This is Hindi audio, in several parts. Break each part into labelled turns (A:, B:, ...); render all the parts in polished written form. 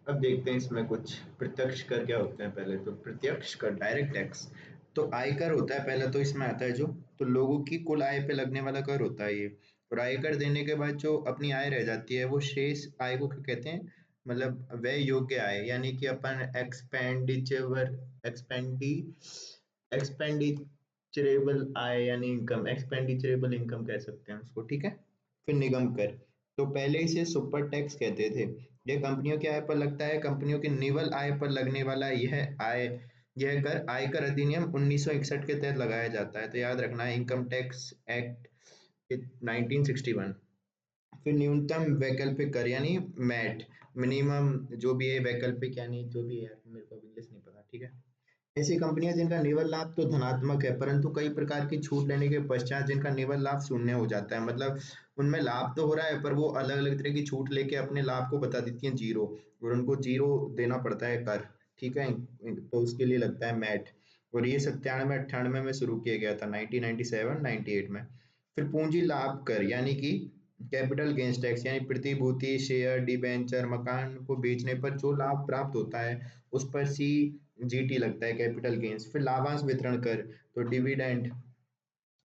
A: अब देखते हैं इसमें कुछ प्रत्यक्ष कर क्या होते हैं। पहले तो प्रत्यक्ष कर, डायरेक्ट टैक्स, तो आयकर होता है पहले, तो इसमें आता है जो, तो लोगों की कुल आय पे लगने वाला कर होता है ये। और आयकर देने के बाद जो अपनी आय रह जाती है वो शेष आय को क्या कहते हैं, मतलब व्यय योग्य आय, यानी कि अपन एक्सपेंडी एक्सपेंडिचरेबल आय यानी इनकम, एक्सपेंडिचरेबल इनकम कह सकते हैं उसको, ठीक है। फिर निगम कर, तो पहले इसे सुपर टैक्स कहते थे। यह कंपनियों की आय पर लगता है, कंपनियों की निवल आय पर लगने वाला यह कर आयकर अधिनियम 1961 के तहत लगाया जाता है। तो याद रखना है, इनकम टैक्स एक्ट 1961। फिर न्यूनतम वैकल्पिक कर यानी मैट, मिनिमम जो भी है वैकल्पिक यानी जो भी है यार, मेरे को इंग्लिश नहीं पता, ठीक है। ऐसी कंपनियां जिनका निवल लाभ तो धनात्मक है, परंतु कई प्रकार की छूट लेने के पश्चात जिनका निवल लाभ शून्य हो जाता है, मतलब उनमें लाभ तो हो रहा है पर वो अलग अलग तरह की छूट लेके अपने लाभ को बता देती हैं जीरो, और उनको जीरो देना पड़ता है कर, ठीक है। तो उसके लिए लगता है मैट। और ये 97 98 में शुरू किया गया था, 1997 98 में। फिर पूंजी लाभ कर यानी कि कैपिटल गेन्स टैक्स, यानी प्रतिभूति, शेयर, डिबेंचर, मकान को बेचने पर जो लाभ प्राप्त होता है उस पर जीटी लगता है, कैपिटल गेन्स। फिर लाभांश वितरण कर, तो डिविडेंड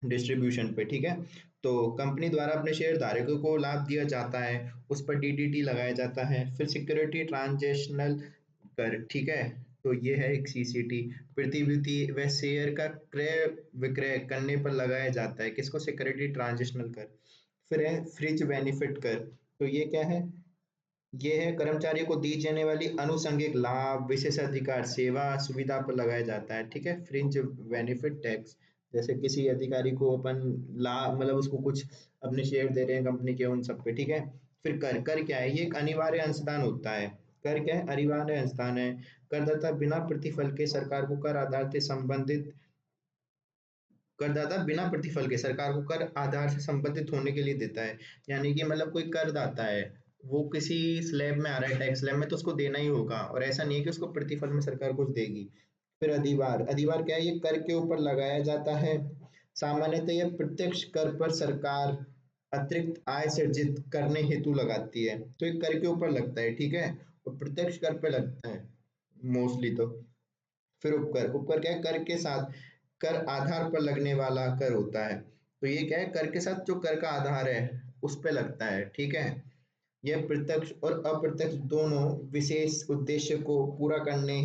A: डिस्ट्रीब्यूशन पे, ठीक है। तो कंपनी द्वारा अपने शेयर धारकों को लाभ दिया जाता है, उस पर डीडीटी लगाया जाता है। फिर सिक्योरिटी ट्रांजेक्शनल कर, ठीक है। तो ये है एक सीसीटी, प्रतिभूति व शेयर का क्रय विक्रय करने पर लगाया जाता है, किसको, सिक्योरिटी ट्रांजेक्शनल कर। फिर है फ्रिज बेनिफिट कर, तो ये क्या है, ये है कर्मचारियों को दी जाने वाली आनुषंगिक लाभ, विशेषाधिकार, सेवा सुविधा पर लगाया जाता है, ठीक है। फ्रिंज बेनिफिट टैक्स, जैसे किसी अधिकारी को अपन लाभ, मतलब उसको कुछ अपने शेयर दे रहे हैं कंपनी के, उन सब पे, ठीक है। फिर कर, कर क्या है, ये एक अनिवार्य अंशदान होता है। कर क्या है, अनिवार्य अंशदान है। करदाता बिना प्रतिफल के सरकार को कर आधार से संबंधित करदाता बिना प्रतिफल के सरकार को कर आधार से संबंधित होने के लिए देता है। यानी कि मतलब कोई करदाता है, वो किसी स्लैब में आ रहा है, टैक्स स्लैब में, तो उसको देना ही होगा, और ऐसा नहीं है कि उसको प्रतिफल में सरकार कुछ देगी। फिर अधिभार, अधिभार क्या है, ये कर के ऊपर लगाया जाता है। सामान्यतः यह प्रत्यक्ष कर पर सरकार अतिरिक्त आय सृजित करने हेतु लगाती है, तो ये कर के ऊपर लगता है, ठीक है। और प्रत्यक्ष कर पे लगता है मोस्टली तो। फिर उपकर, उपकर क्या है, कर के साथ कर आधार पर लगने वाला कर होता है। तो ये क्या है, कर के साथ जो कर का आधार है उस पे लगता है, ठीक है। यह प्रत्यक्ष और अप्रत्यक्ष दोनों विशेष उद्देश्य को पूरा करने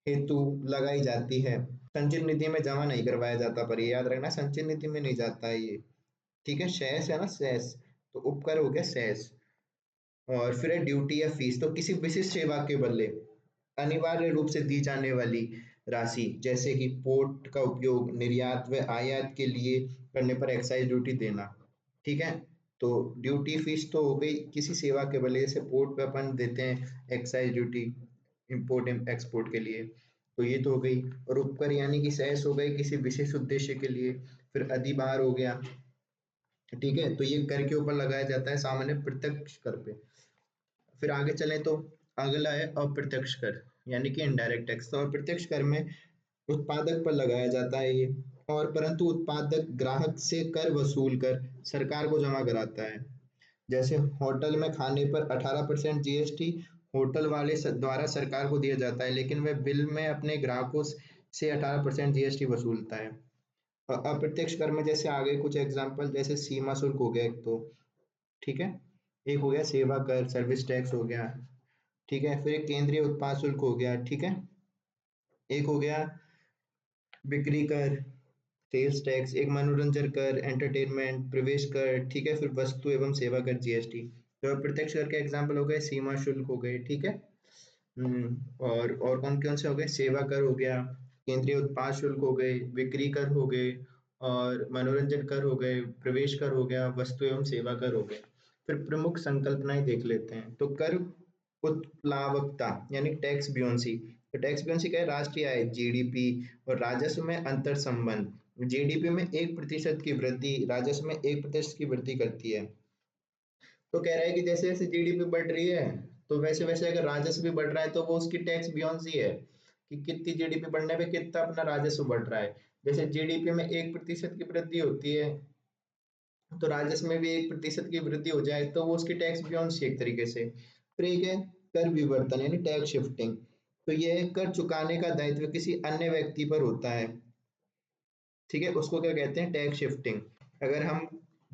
A: हेतु लगाई जाती है। संचित निधि में जमा नहीं करवाया जाता, पर ये याद रखना संचित निधि में नहीं जाता है ये, ठीक है। शेष है ना, शेष, तो उपकर हो गया शेष। और फिर है ड्यूटी या फीस, तो किसी विशिष्ट सेवा के बदले अनिवार्य रूप से दी जाने वाली राशि, जैसे कि पोर्ट का उपयोग निर्यात व आयात के लिए करने पर एक्साइज ड्यूटी देना, ठीक है। तो ड्यूटी फीस तो हो गई किसी सेवा के बदले, जैसे पोर्ट पे अपन देते हैं एक्साइज ड्यूटी इंपोर्ट एक्सपोर्ट के लिए, तो ये तो हो गई। और उपकर यानी कि सेस हो गई किसी विशेष उद्देश्य के लिए। फिर अधिभार हो गया, ठीक है, तो ये कर के ऊपर लगाया जाता है सामान्य प्रत्यक्ष कर पे। फिर आगे चलें तो अगला है अप्रत्यक्ष कर, यानी कि इनडायरेक्ट टैक्स। तो अप्रत्यक्ष कर में उत्पादक पर लगाया जाता है ये, और परंतु उत्पादक ग्राहक से कर वसूल कर सरकार को जमा कराता है। जैसे होटल में खाने पर 18% जीएसटी होटल वाले द्वारा सरकार को दिया जाता है, लेकिन वह बिल में अपने ग्राहकों से 18% जीएसटी वसूलता है। और अप्रत्यक्ष कर में जैसे आगे कुछ एग्जांपल, जैसे सीमा शुल्क हो गया एक तो, ठीक है। एक हो गया सेवा कर, सर्विस टैक्स हो गया, ठीक है। फिर एक केंद्रीय उत्पाद शुल्क हो गया, ठीक है। एक हो गया बिक्री कर, सेल्स टैक्स। एक मनोरंजन कर, एंटरटेनमेंट, प्रवेश कर, ठीक है। फिर वस्तु एवं सेवा कर, जीएसटी। तो प्रत्यक्ष कर के एग्जाम्पल हो गए सीमा शुल्क हो गए, ठीक है। और कौन कौन से हो गए, सेवा कर हो गया, केंद्रीय उत्पाद शुल्क हो गए, बिक्री कर हो गए, और मनोरंजन कर हो गए, प्रवेश कर हो गया, वस्तु एवं सेवा कर हो गए। फिर प्रमुख संकल्पनाएं देख लेते हैं। तो कर उत्प्लावकता यानी टैक्स बियोंसी, तो टैक्स बियोंसी क्या है, राष्ट्रीय आय जीडीपी और राजस्व में अंतर संबंध। जीडीपी में 1% की वृद्धि राजस्व में 1% की वृद्धि करती है। तो कह रहा है कि जैसे जैसे जीडीपी बढ़ रही है, तो वैसे वैसे अगर राजस्व भी बढ़ रहा है तो वो उसकी टैक्स बियोंसी है, कि कितनी जीडीपी बढ़ने पे कितना अपना राजस्व बढ़ रहा है। जैसे जीडीपी में 1% की वृद्धि होती है, तो राजस्व में भी 1% की वृद्धि हो जाए तो वो उसकी टैक्स बियोंसी एक तरीके से। फिर एक है कर विवर्तन यानी टैक्स शिफ्टिंग। तो ये कर चुकाने का दायित्व किसी अन्य व्यक्ति पर होता है, ठीक है, उसको क्या कहते हैं, टैक्स शिफ्टिंग। अगर हम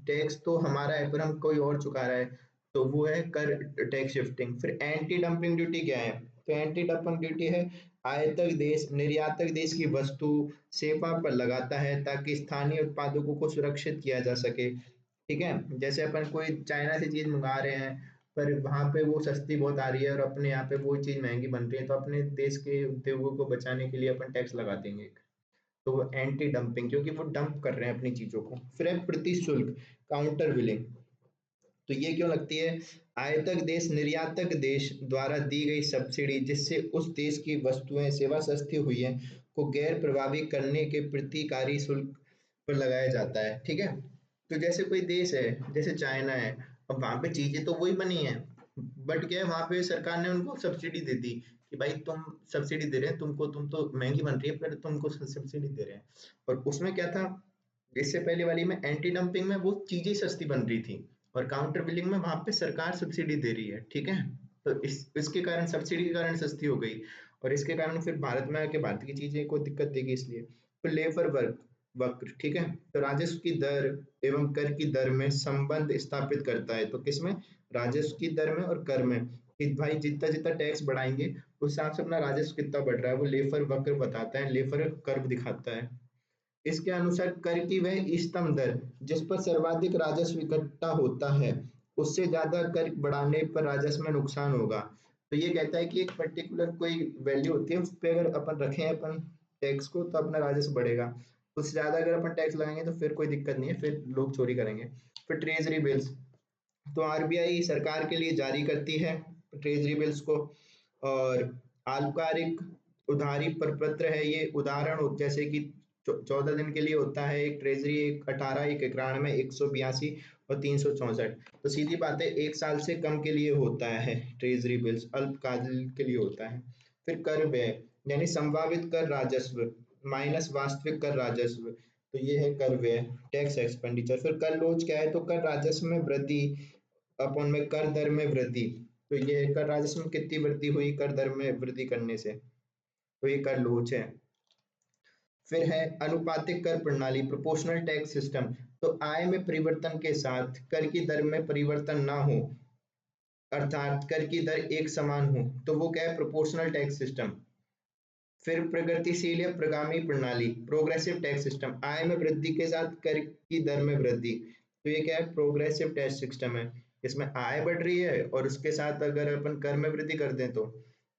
A: टैक्स तो हमारा है पर हम कोई और चुका रहा है, तो वो है कर टैक्स शिफ्टिंग। फिर एंटी डंपिंग ड्यूटी क्या है, तो एंटी डंपिंग ड्यूटी है आयातक देश निर्यातक देश की वस्तु सेवा पर लगाता है ताकि स्थानीय उत्पादकों को सुरक्षित किया जा सके, ठीक है। जैसे अपन कोई चाइना से चीज मंगा रहे हैं पर वहां पे वो सस्ती बहुत आ रही है और अपने यहाँ पे वो चीज महंगी बन रही है, तो अपने देश के उद्योगों को बचाने के लिए अपन टैक्स लगा देंगे, तो वो एंटी डंपिंग, क्योंकि वो डंप कर रहे हैं अपनी चीजों को। फिर है प्रति शुल्क काउंटर बिलिंग, तो ये क्यों लगती है, आयातक देश निर्यातक देश द्वारा दी गई सब्सिडी जिससे उस देश की वस्तुएं सेवा सस्ती हुई है को गैर प्रभावी करने के प्रतिकारी शुल्क पर लगाया जाता है, ठीक है। तो जैसे कोई देश है जैसे चाइना है, अब वहां पे चीजें तो वही बनी है, बट क्या है वहां पे सरकार ने उनको सब्सिडी दे दी कि भाई तुम सब्सिडी दे रहे हैं तुमको, तुम तो महंगी बन रही है पर तुमको सब्सिडी दे रहे हैं। और उसमें क्या था, इससे पहले वाली में एंटी डंपिंग में वो चीजें सस्ती बन रही थी और काउंटर बिलिंग में वहां पे सरकार सब्सिडी दे रही है, ठीक है। तो इसके कारण सब्सिडी के कारण सस्ती हो गई और इसके कारण फिर भारत में आके भारत की चीजें को दिक्कत देगी, इसलिए। तो लेबर वर्क वक्र, ठीक है, तो राजस्व की दर एवं कर की दर में संबंध स्थापित करता है, तो किसमें, राजस्व की दर में और कर में, कि भाई जितना जितना टैक्स बढ़ाएंगे उस हिसाब से अपना राजस्व कितना बढ़ रहा है, वो लेफर वक्र बताता है, लेफर कर्व दिखाता है। इसके अनुसार कर की वह इष्टतम दर जिस पर सर्वाधिक राजस्व इकट्ठा होता है, उससे ज्यादा कर बढ़ाने पर राजस्व में नुकसान होगा। तो ये कहता है कि एक पर्टिकुलर कोई वैल्यू होती है उस पर अगर अपन रखें अपन टैक्स को तो अपना राजस्व बढ़ेगा, उससे ज्यादा अगर अपन टैक्स लगाएंगे तो फिर कोई दिक्कत नहीं है, फिर लोग चोरी करेंगे। फिर ट्रेजरी बिल्स, तो आरबीआई सरकार के लिए जारी करती है ट्रेजरी बिल्स को, और अल्पकालिक उधारी प्रपत्र है ये, उदाहरण जैसे कि 14 दिन के लिए होता है एक ट्रेजरी, एक 18, एक 91, 182 और 364। तो सीधी बात है 1 साल से कम के लिए होता है ट्रेजरी बिल्स, अल्पकाल के लिए होता है। फिर कर व्यय यानी संभावित कर राजस्व माइनस वास्तविक कर राजस्व, तो ये है कर व्यय, टैक्स एक्सपेंडिचर। फिर कर लोच क्या है, तो कर राजस्व में वृद्धि अपन में कर दर में वृद्धि, तो ये कर राजस्व में कितनी वृद्धि हुई कर दर में वृद्धि करने से, तो ये कर लोच है। फिर है अनुपातिक कर प्रणाली प्रोपोर्शनल टैक्स सिस्टम, तो आय में परिवर्तन के साथ कर की दर में परिवर्तन ना हो, अर्थात कर की दर एक समान हो, तो वो क्या है, प्रोपोर्शनल टैक्स सिस्टम। फिर प्रगतिशील या प्रगामी प्रणाली प्रोग्रेसिव टैक्स सिस्टम, आय में वृद्धि के साथ कर की दर में वृद्धि, तो ये क्या है, प्रोग्रेसिव टैक्स सिस्टम है। इसमें आय बढ़ रही है और उसके साथ अगर अपन कर में वृद्धि कर दें तो।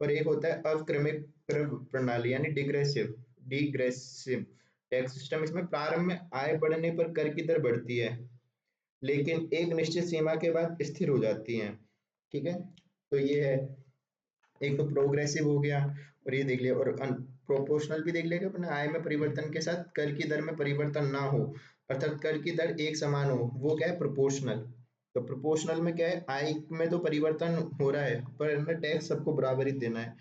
A: और एक होता है अवक्रमिक कर प्रणाली यानी डिग्रेसिव डिग्रेसिव टैक्स सिस्टम, इसमें प्रारंभ में आय बढ़ने पर कर की दर बढ़ती है लेकिन एक निश्चित सीमा के बाद स्थिर हो जाती है, ठीक है। तो ये है, एक तो प्रोग्रेसिव हो गया और ये देख लिया, और प्रोपोर्शनल भी देख लिया कि अपने आय में परिवर्तन के साथ कर की दर में परिवर्तन ना हो, अर्थात कर की दर एक समान हो, वो क्या है, प्रोपोर्शनल। तो प्रोपोर्शनल में क्या है, आय में तो परिवर्तन हो रहा है पर हमें टैक्स सबको बराबर ही देना है,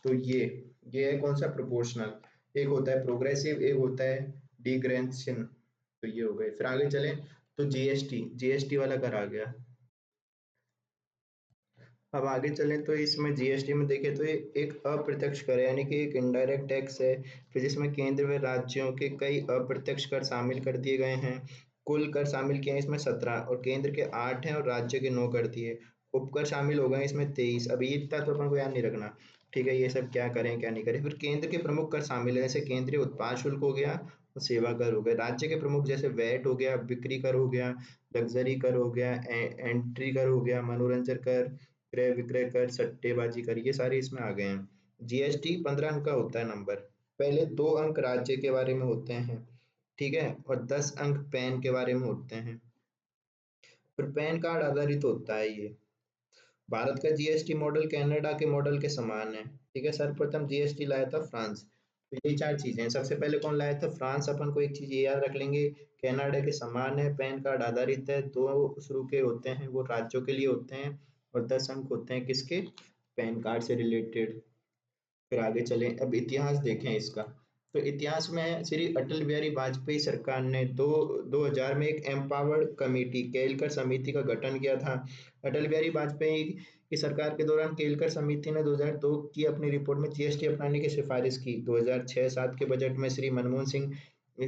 A: तो ये है कौन सा, प्रोपोर्शनल। एक होता है प्रोग्रेसिव, एक होता है डिग्रेशन, तो ये हो गए। फिर आगे चलें तो जीएसटी, जीएसटी वाला कर आ गया। अब आगे चलें तो इसमें जीएसटी में देखें तो ये एक अप्रत्यक्ष कर है यानी कि एक इनडायरेक्ट टैक्स है, फिर जिसमें केंद्र व राज्यों के कई अप्रत्यक्ष कर शामिल कर दिए गए हैं। कुल कर शामिल किए हैं इसमें 17 और केंद्र के 8 हैं और राज्य के 9 कर दिए। उपकर शामिल हो गए इसमें 23। अभी इतना तो अपन को याद नहीं रखना, ठीक है, ये सब क्या करें क्या नहीं करें। फिर केंद्र के प्रमुख कर शामिल है, जैसे केंद्रीय उत्पाद शुल्क हो गया और सेवा कर हो गया। राज्य के प्रमुख जैसे वैट हो गया, बिक्री कर हो गया, लग्जरी कर हो गया, एंट्री कर हो गया, मनोरंजन कर, क्रय विक्रय कर, सट्टेबाजी कर, ये सारे इसमें आ गए हैं। जीएसटी 15 अंक का होता है नंबर। पहले 2 अंक राज्य के बारे में होते हैं, ठीक है, और 10 अंक पैन के बारे में होते हैं। फिर पैन कार्ड आधारित होता है ये। भारत का जीएसटी मॉडल कनाडा के मॉडल के समान है, ठीक है। सर्वप्रथम जीएसटी लाया था फ्रांस, तो ये 4 चीजें हैं। सबसे पहले कौन लाया था, फ्रांस। अपन को एक चीज ये याद रख लेंगे, कनाडा के समान है, पैन कार्ड आधारित है, 2 शुरू के होते हैं वो राज्यों के लिए होते हैं और 10 अंक होते हैं किसके, पैन कार्ड से रिलेटेड। फिर आगे चलें, अब इतिहास देखें इसका। तो इतिहास में श्री अटल बिहारी वाजपेयी सरकार ने 2000 में एक एम्पावर्ड कमेटी कैलकर समिति का गठन किया था। अटल बिहारी वाजपेयी कि सरकार के दौरान केलकर समिति ने 2002 की अपनी रिपोर्ट में जीएसटी अपनाने की सिफारिश की। 2006-7 के बजट में श्री मनमोहन सिंह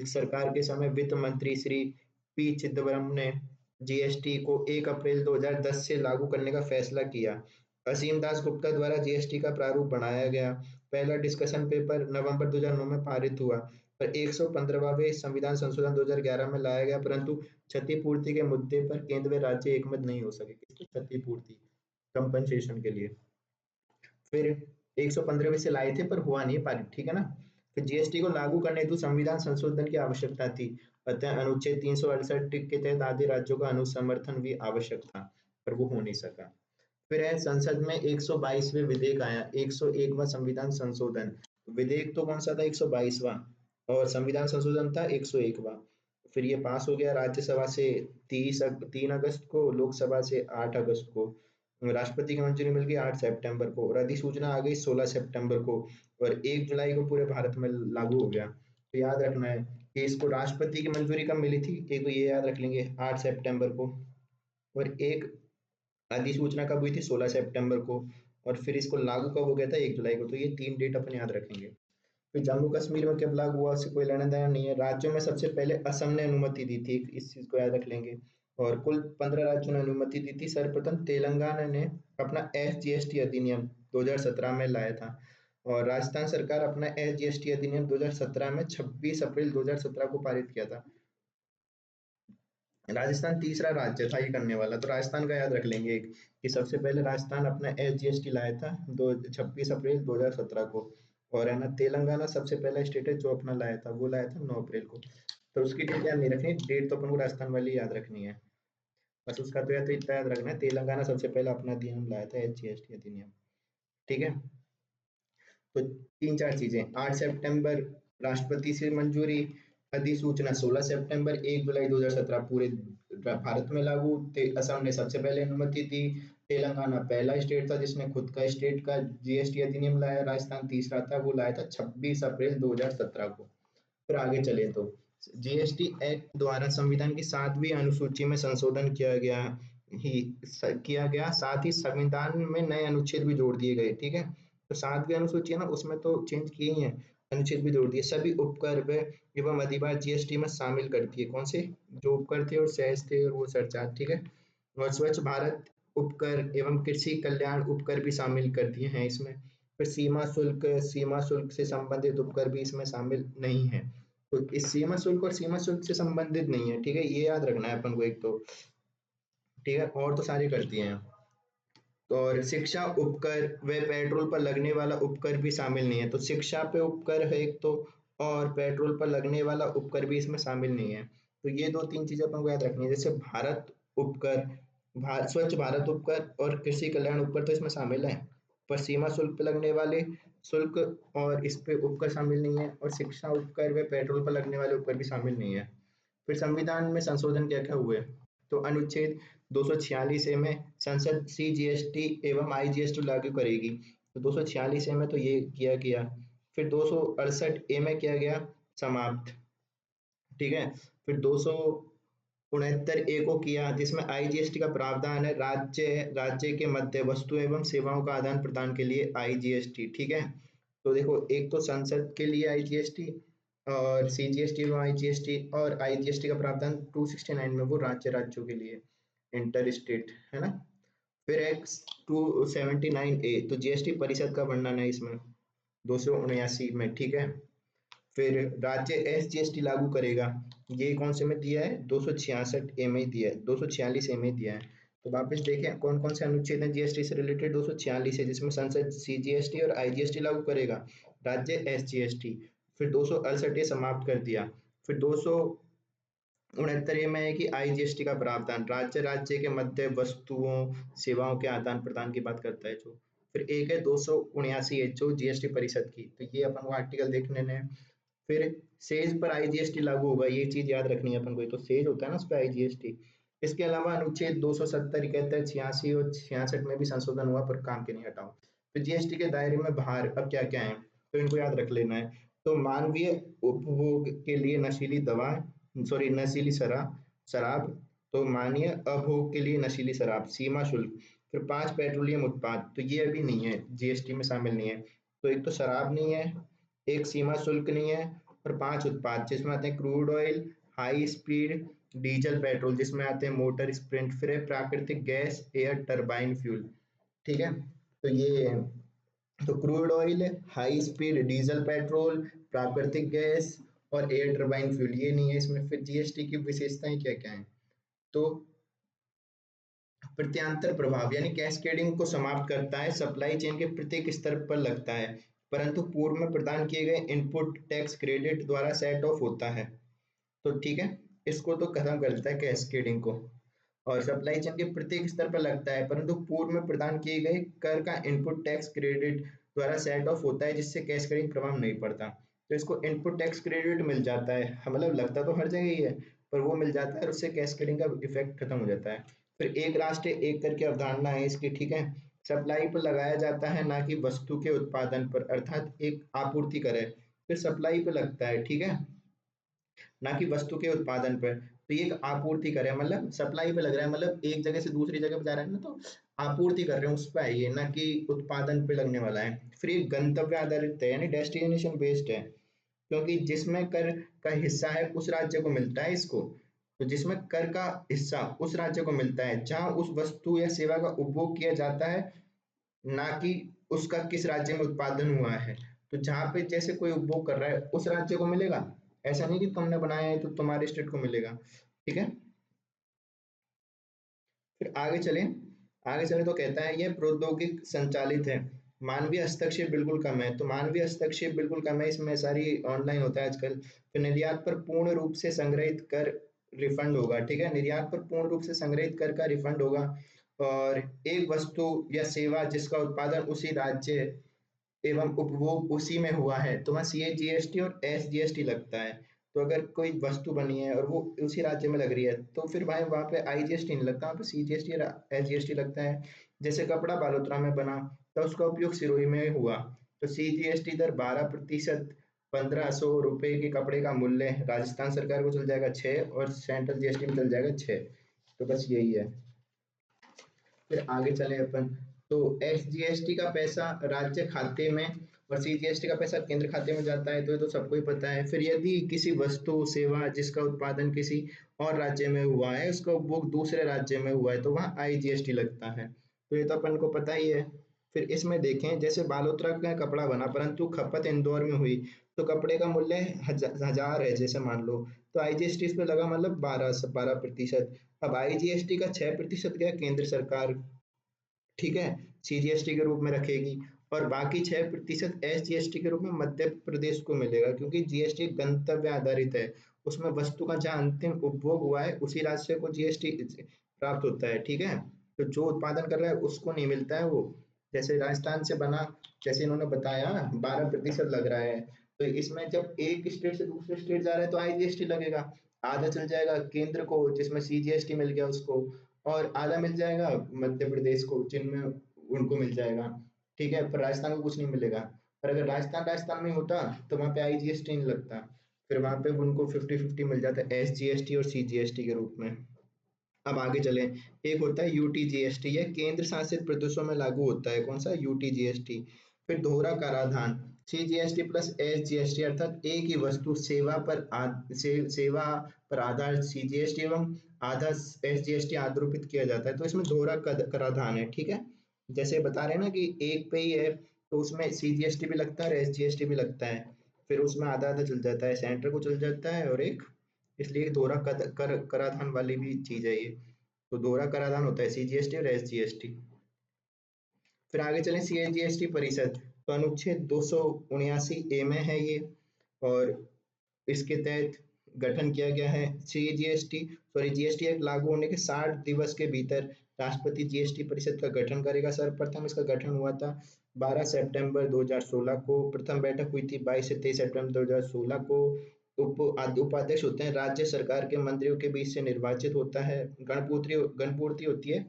A: सरकार के समय वित्त मंत्री श्री पी चिदम्बरम ने जीएसटी को 1 अप्रैल 2010 से लागू करने का फैसला किया। असीम दास गुप्ता द्वारा जीएसटी का प्रारूप बनाया गया। पहला डिस्कशन पेपर नवंबर 2009 में पारित हुआ और 115वां संविधान संशोधन 2011 में लाया गया, परंतु क्षतिपूर्ति के मुद्दे पर केंद्र व राज्य एकमत नहीं हो सके। किसकी क्षतिपूर्ति? कंपनसेशन के लिए। फिर 115वें से लाए थे पर हुआ नहीं पारित, ठीक है ना। फिर जीएसटी को लागू करने हेतु संविधान संशोधन की आवश्यकता थी, अतः अनुच्छेद 368 के तहत आधे राज्यों का अनुसमर्थन भी आवश्यक था, पर वो हो नहीं सका। फिर है संसद में 122वें विधेयक आया, 101वां संविधान संशोधन। विधेयक तो कौन सा था? 122वां, और संविधान संशोधन था 101वां। फिर ये पास हो गया राज्यसभा से 3 अगस्त को, लोकसभा से 8 अगस्त को, राष्ट्रपति की मंजूरी मिल गई 8 सितंबर को, और अधिसूचना आ गई 16 सितंबर को, और 1 जुलाई को पूरे भारत में लागू हो गया। तो याद रखना है कि इसको राष्ट्रपति की मंजूरी कब मिली थी, एक तो ये याद रख लेंगे 8 सितंबर को, और एक अधिसूचना कब हुई थी? 16 सितंबर को, और फिर इसको लागू कब हो गया था? 1 जुलाई को। तो ये 3 डेट अपन याद रखेंगे। फिर जम्मू कश्मीर में कब लागू हुआ, उससे कोई लेना देना नहीं है। राज्यों में सबसे पहले असम ने अनुमति दी थी, इस चीज को याद रख लेंगे। और कुल 15 राज्यों ने अनुमति दी थी। सर्वप्रथम तेलंगाना ने अपना एसजीएसटी अधिनियम 2017 में लाया था, और राजस्थान सरकार अपना एसजीएसटी अधिनियम 2017 में 26 अप्रैल 2017 को पारित किया था। राजस्थान तीसरा राज्य था ये करने वाला, तो राजस्थान का याद रख लेंगे कि सबसे पहले राजस्थान अपना एसजीएसटी लाया था 26 अप्रैल 2017 को, और है ना तेलंगाना सबसे पहला स्टेट है जो अपना लाया था, वो लाया था 9 अप्रैल को। तो उसकी डेट याद नहीं रखनी, डेट तो अपन को राजस्थान वाली याद रखनी है बस। उसका तो याद, तो इतना याद रखना है, तेलंगाना सबसे पहले अपना अधिनियम लाया था, एसजीएसटी अधिनियम, ठीक है। तो 3-4 चीजें, 8 सितंबर राष्ट्रपति से मंजूरी, अधिसूचना 16 सितंबर, 1 जुलाई 2017 पूरे भारत में लागू। असम ने सबसे पहले अनुमति दी। तेलंगाना पहला स्टेट था जिसने खुद का स्टेट का जीएसटी अधिनियम लाया। राजस्थान तीसरा था, वो लाया था 26 अप्रैल 2017 को। फिर आगे चले तो जीएसटी एक्ट द्वारा संविधान की 7वीं अनुसूची में संशोधन किया गया, साथ ही संविधान में नए अनुच्छेद भी जोड़ दिए गए, ठीक है। तो 7वीं अनुसूची है ना, उसमें तो चेंज किए ही हैं, अनुच्छेद भी जोड़ दिए। सभी उपकर व एवं अधिभार जीएसटी में शामिल करती है। कौन से? जो उपकर थे और सेस थे और वो सरचार्ज, ठीक है। और स्वच्छ भारत उपकर एवं कृषि कल्याण उपकर भी शामिल कर दिए हैं इसमें। फिर सीमा शुल्क से संबंधित उपकर भी इसमें शामिल नहीं है। तो इस सीमा शुल्क और सीमा शुल्क से संबंधित नहीं है, ठीक है, ये याद रखना है अपन को एक तो, ठीक है। और तो सारी कर दिए हैं। और शिक्षा उपकर व पेट्रोल पर लगने वाला उपकर भी शामिल नहीं है। तो शिक्षा पे उपकर है एक तो, और पेट्रोल पर लगने वाला उपकर भी इसमें शामिल नहीं है। तो ये 2-3 चीजें अपन को याद रखनी है, जैसे भारत उपकर, स्वच्छ भारत उपकर और कृषि कल्याण उपकर तो इसमें शामिल है, पर सीमा शुल्क पे लगने वाले शुल्क और इस पे उपकर शामिल नहीं है, और शिक्षा उपकर व पेट्रोल पर लगने वाले उपकर भी शामिल नहीं है। फिर संविधान में संशोधन क्या क्या हुए? तो अनुच्छेद 246 ए में संसद सीजीएसटी एवं आईजीएसटी लागू करेगी। तो 246 ए में तो ये किया गया। फिर 268 ए में किया गया समाप्त, ठीक है। फिर 269 ए को किया, जिसमें आईजीएसटी का प्रावधान है, राज्य के मध्य वस्तु एवं सेवाओं का आदान प्रदान के लिए आईजीएसटी, ठीक है। तो देखो, एक तो संसद के लिए आईजीएसटी और सीजीएसटी एवं आईजीएसटी, और आईजीएसटी का प्रावधान 269 में वो राज्यों के लिए, इंटर स्टेट, है ना। फिर एक्स 279 ए, तो जीएसटी परिषद का वर्णन है इसमें 279 में, ठीक है। फिर राज्य एसजीएसटी लागू करेगा, ये कौन से में दिया है? 266 ए में दिया है, 246 ए में दिया है। तो वापस देखें कौन कौन से अनुच्छेद हैं जीएसटी से रिलेटेड। 246 है, जिसमें संसद सीजीएसटी और आईजीएसटी लागू करेगा, राज्य एसजीएसटी। फिर 268 ए समाप्त कर दिया। फिर 269 में है कि आईजीएसटी का प्रावधान, राज्य के मध्य वस्तुओं सेवाओं के आदान प्रदान की बात करता है जो। फिर एक है 279 है जो जीएसटी परिषद की, तो ये अपन को आर्टिकल देखने हैं। फिर सेज पर आईजीएसटी लागू होगा, ये चीज याद रखनी है अपन को, तो सेज होता है ना, उस पर आईजीएसटी। इसके अलावा अनुच्छेद 270, 71, 86 और 66 में भी संशोधन हुआ, पर काम के नहीं हटाओ। फिर जीएसटी के दायरे में बाहर अब क्या क्या है, तो इनको याद रख लेना है। तो मानवीय उपभोग के लिए नशीली दवा, सॉरी नशीली शराब, तो मानवीय अभोग के लिए नशीली शराब, सीमा शुल्क। फिर 5 पेट्रोलियम उत्पाद, तो ये अभी नहीं है, जीएसटी में शामिल नहीं है। तो एक तो शराब नहीं है, एक सीमा शुल्क नहीं है, और 5 उत्पाद जिसमें आते हैं crude oil, high speed diesel petrol जिसमें आते हैं मोटर स्प्रिंट, फिर है प्राकृतिक गैस, एयर टरबाइन फ्यूल। ठीक है, तो ये तो crude oil, high speed diesel petrol, प्राकृतिक गैस और एयर टरबाइन फ्यूल ये नहीं है इसमें। फिर जीएसटी की विशेषताएं क्या क्या है, तो प्रत्यांतर प्रभाव यानी कैस्केडिंग को समाप्त करता है, सप्लाई चेन के प्रत्येक स्तर पर लगता है, परंतु पूर्व में प्रदान किए गए इनपुट टैक्स क्रेडिट द्वारा सेट ऑफ होता है। तो ठीक है, इसको तो खत्म कर देता है कैस्केडिंग को। और सप्लाई चेन के प्रत्येक स्तर पर लगता है, परंतु पूर्व में प्रदान किए गए कर का इनपुट टैक्स क्रेडिट द्वारा सेट ऑफ होता है, जिससे कैस्केडिंग प्रभाव नहीं पड़ता। तो इसको इनपुट टैक्स क्रेडिट मिल जाता है, मतलब लगता तो हर जगह ही है, पर वो मिल जाता है और उससे कैस्केडिंग का इफेक्ट खत्म हो जाता है। फिर एक राष्ट्र एक कर की अवधारणा है इसकी। ठीक है, सप्लाई पर लगाया जाता है ना कि वस्तु के उत्पादन पर, अर्थात एक आपूर्ति करे, फिर सप्लाई पे लगता है। ठीक है, ना कि वस्तु के उत्पादन पर। तो ये एक आपूर्ति कर रहे हैं, मतलब सप्लाई पे लग रहा है, मतलब एक जगह से दूसरी जगह पे जा रहा है ना, तो आपूर्ति कर रहे हैं उस पर है ये, ना कि उत्पादन पे लगने वाला है। फिर ये गंतव्य आधारित है यानी डेस्टिनेशन बेस्ड है, क्योंकि जिसमें कर का हिस्सा है उस राज्य को मिलता है इसको। तो जिसमें कर का हिस्सा उस राज्य को मिलता है जहां उस वस्तु या सेवा का उपभोग किया जाता है, ना कि उसका किस राज्य में उत्पादन हुआ है। तो जहाँ पे जैसे कोई उपभोग कर रहा है उस राज्य को मिलेगा, ऐसा नहीं कि तुमने बनाया है तो तुम्हारे स्टेट को मिलेगा। ठीक है, फिर आगे चले तो कहता है यह प्रौद्योगिक संचालित है, मानवीय हस्तक्षेप बिल्कुल कम है। तो मानवीय हस्तक्षेप बिल्कुल कम है इसमें, सारी ऑनलाइन होता है आजकल। फिर निर्यात पर पूर्ण रूप से संग्रहित कर रिफंड होगा। ठीक है, निर्यात पर पूर्ण रूप से संग्रहित कर का रिफंड होगा। और एक वस्तु या सेवा जिसका उत्पादन उसी राज्य एवं उपभोग उसी में हुआ है, तो वहाँ CAGST और SGST लगता है। तो अगर कोई वस्तु बनी है और वो उसी राज्य में लग रही है, तो फिर भाई वहाँ पे IGST नहीं लगता, वहाँ पे CGST और SGST लगता है। जैसे कपड़ा बालोतरा में बना, तो उसका उपयोग सिरोही में हुआ, तो CGST दर 12%, 1500 रुपये के कपड़े का मूल्य राजस्थान सरकार को चल जाएगा 6, और सेंट्रल GST में चल जाएगा 6। तो बस यही है। फिर आगे चले अपन, तो SGST का पैसा राज्य खाते में और CGST का पैसा केंद्र खाते में जाता है, तो ये तो सबको ही पता है। फिर यदि किसी वस्तु सेवा जिसका उत्पादन किसी और राज्य में हुआ है, उसका उपभोग दूसरे राज्य में हुआ है, तो वहाँ IGST लगता है। तो ये तो अपन को पता ही है। फिर इसमें देखें, जैसे बालोतरा का कपड़ा बना परंतु खपत इंदौर में हुई, तो कपड़े का मूल्य 1000 है जैसे मान लो, तो IGST इस पे लगा, मतलब 12%। अब IGST का 6% गया केंद्र सरकार, ठीक है, CGST के रूप में रखेगी, और बाकी 6% SGST के रूप में मध्य प्रदेश को मिलेगा, क्योंकि GST गंतव्य आधारित है, उसमें वस्तु का जहाँ अंतिम उपभोग हुआ है उसी राज्य को GST प्राप्त होता है। ठीक है, तो जो उत्पादन कर रहा है उसको नहीं मिलता है वो। जैसे राजस्थान से बना, जैसे इन्होंने बताया 12% लग रहा है, तो इसमें जब एक स्टेट से दूसरे स्टेट जा रहा है तो IGST लगेगा। आधा चल जाएगा केंद्र को जिसमें CGST मिल गया उसको, और आधा मिल जाएगा मध्य प्रदेश को जिनमें उनको मिल जाएगा। ठीक है, पर राजस्थान को कुछ नहीं मिलेगा। पर अगर राजस्थान राजस्थान में होता तो वहाँ पे IGST नहीं लगता, फिर वहाँ पे उनको 50-50 मिल जाता है SGST और CGST के रूप में। अब आगे चले, एक होता है UTGST, यह केंद्र शासित प्रदेशों में लागू होता है। कौन सा? UTGST। फिर दोहरा कराधान, CGST प्लस SGST, अर्थात एक ही वस्तु सेवा पर सेवा पर आधार CGST एवं आधा SGST आरोपित किया जाता है, तो इसमें दोहरा कराधान है। ठीक है, जैसे बता रहे हैं ना कि एक पे ही है, तो उसमें CGST भी लगता है और SGST भी लगता है, फिर उसमें आधा आधा चल जाता है, सेंटर को चल जाता है, और एक इसलिए दोहरा कराधान वाली भी चीज है ये। तो दोहरा कराधान होता है CGST और SGST। फिर आगे चलें, CGST परिषद, तो अनुच्छेद 279 में है ये, और इसके तहत गठन किया गया है। GST एक्ट लागू होने के 60 दिवस के भीतर राष्ट्रपति GST परिषद का गठन करेगा। सर्वप्रथम इसका गठन हुआ था 12 सितंबर 2016 को, प्रथम बैठक हुई थी 22 से 23 सितंबर 2016 को। उपाध्यक्ष होते हैं राज्य सरकार के मंत्रियों के बीच से निर्वाचित होता है। गणपूर्ति होती है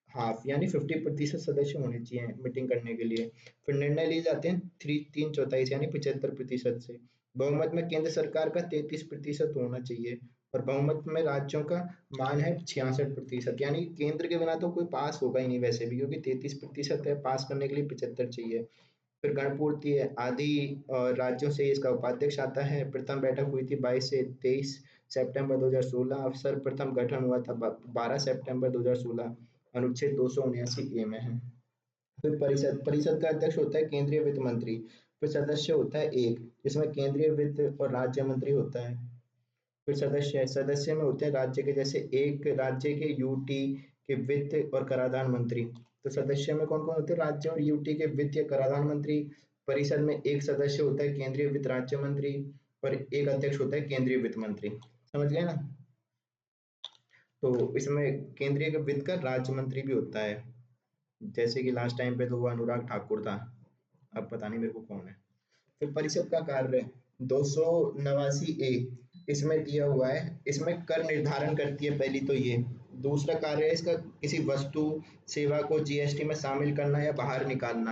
A: हाफ, यानी 50% सदस्य होने चाहिए मीटिंग करने के लिए। फिर निर्णय लिए जाते हैं 3/4 यानी 75% से। बहुमत में केंद्र सरकार का 33% होना चाहिए, और बहुमत में राज्यों का मान है 66%, यानी केंद्र के बिना तो कोई पास होगा ही नहीं वैसे भी, क्योंकि 33% है, पास करने के लिए 75 चाहिए। फिर गणपूर्ति है, आदि राज्यों से इसका उपाध्यक्ष आता है। प्रथम बैठक हुई थी 22 से 23 सितंबर 2016, सर्वप्रथम गठन हुआ था 12 सितंबर 2016, अनुच्छेद 279 ए में है। फिर परिषद, परिषद का अध्यक्ष होता है केंद्रीय वित्त मंत्री। फिर सदस्य होता है एक, जिसमें केंद्रीय वित्त और राज्य मंत्री होता है। फिर सदस्य, सदस्य में होते हैं राज्य के, जैसे एक राज्य के यूटी के वित्त और कराधान मंत्री। तो सदस्य में कौन कौन होते हैं? राज्य और यूटी के वित्त या कराधान मंत्री। परिषद में एक सदस्य होता है केंद्रीय वित्त राज्य मंत्री, और एक अध्यक्ष होता है केंद्रीय वित्त मंत्री। समझ गए ना? तो इसमें केंद्रीय वित्त का राज्य मंत्री भी होता है, जैसे कि लास्ट टाइम पे तो वो अनुराग ठाकुर था, अब पता नहीं मेरे को कौन है। फिर परिषद का कार्य 289 ए इसमें दिया हुआ है, इसमें कर निर्धारण करती है पहली तो ये। दूसरा कार्य है इसका किसी वस्तु सेवा को जीएसटी में शामिल करना या बाहर निकालना।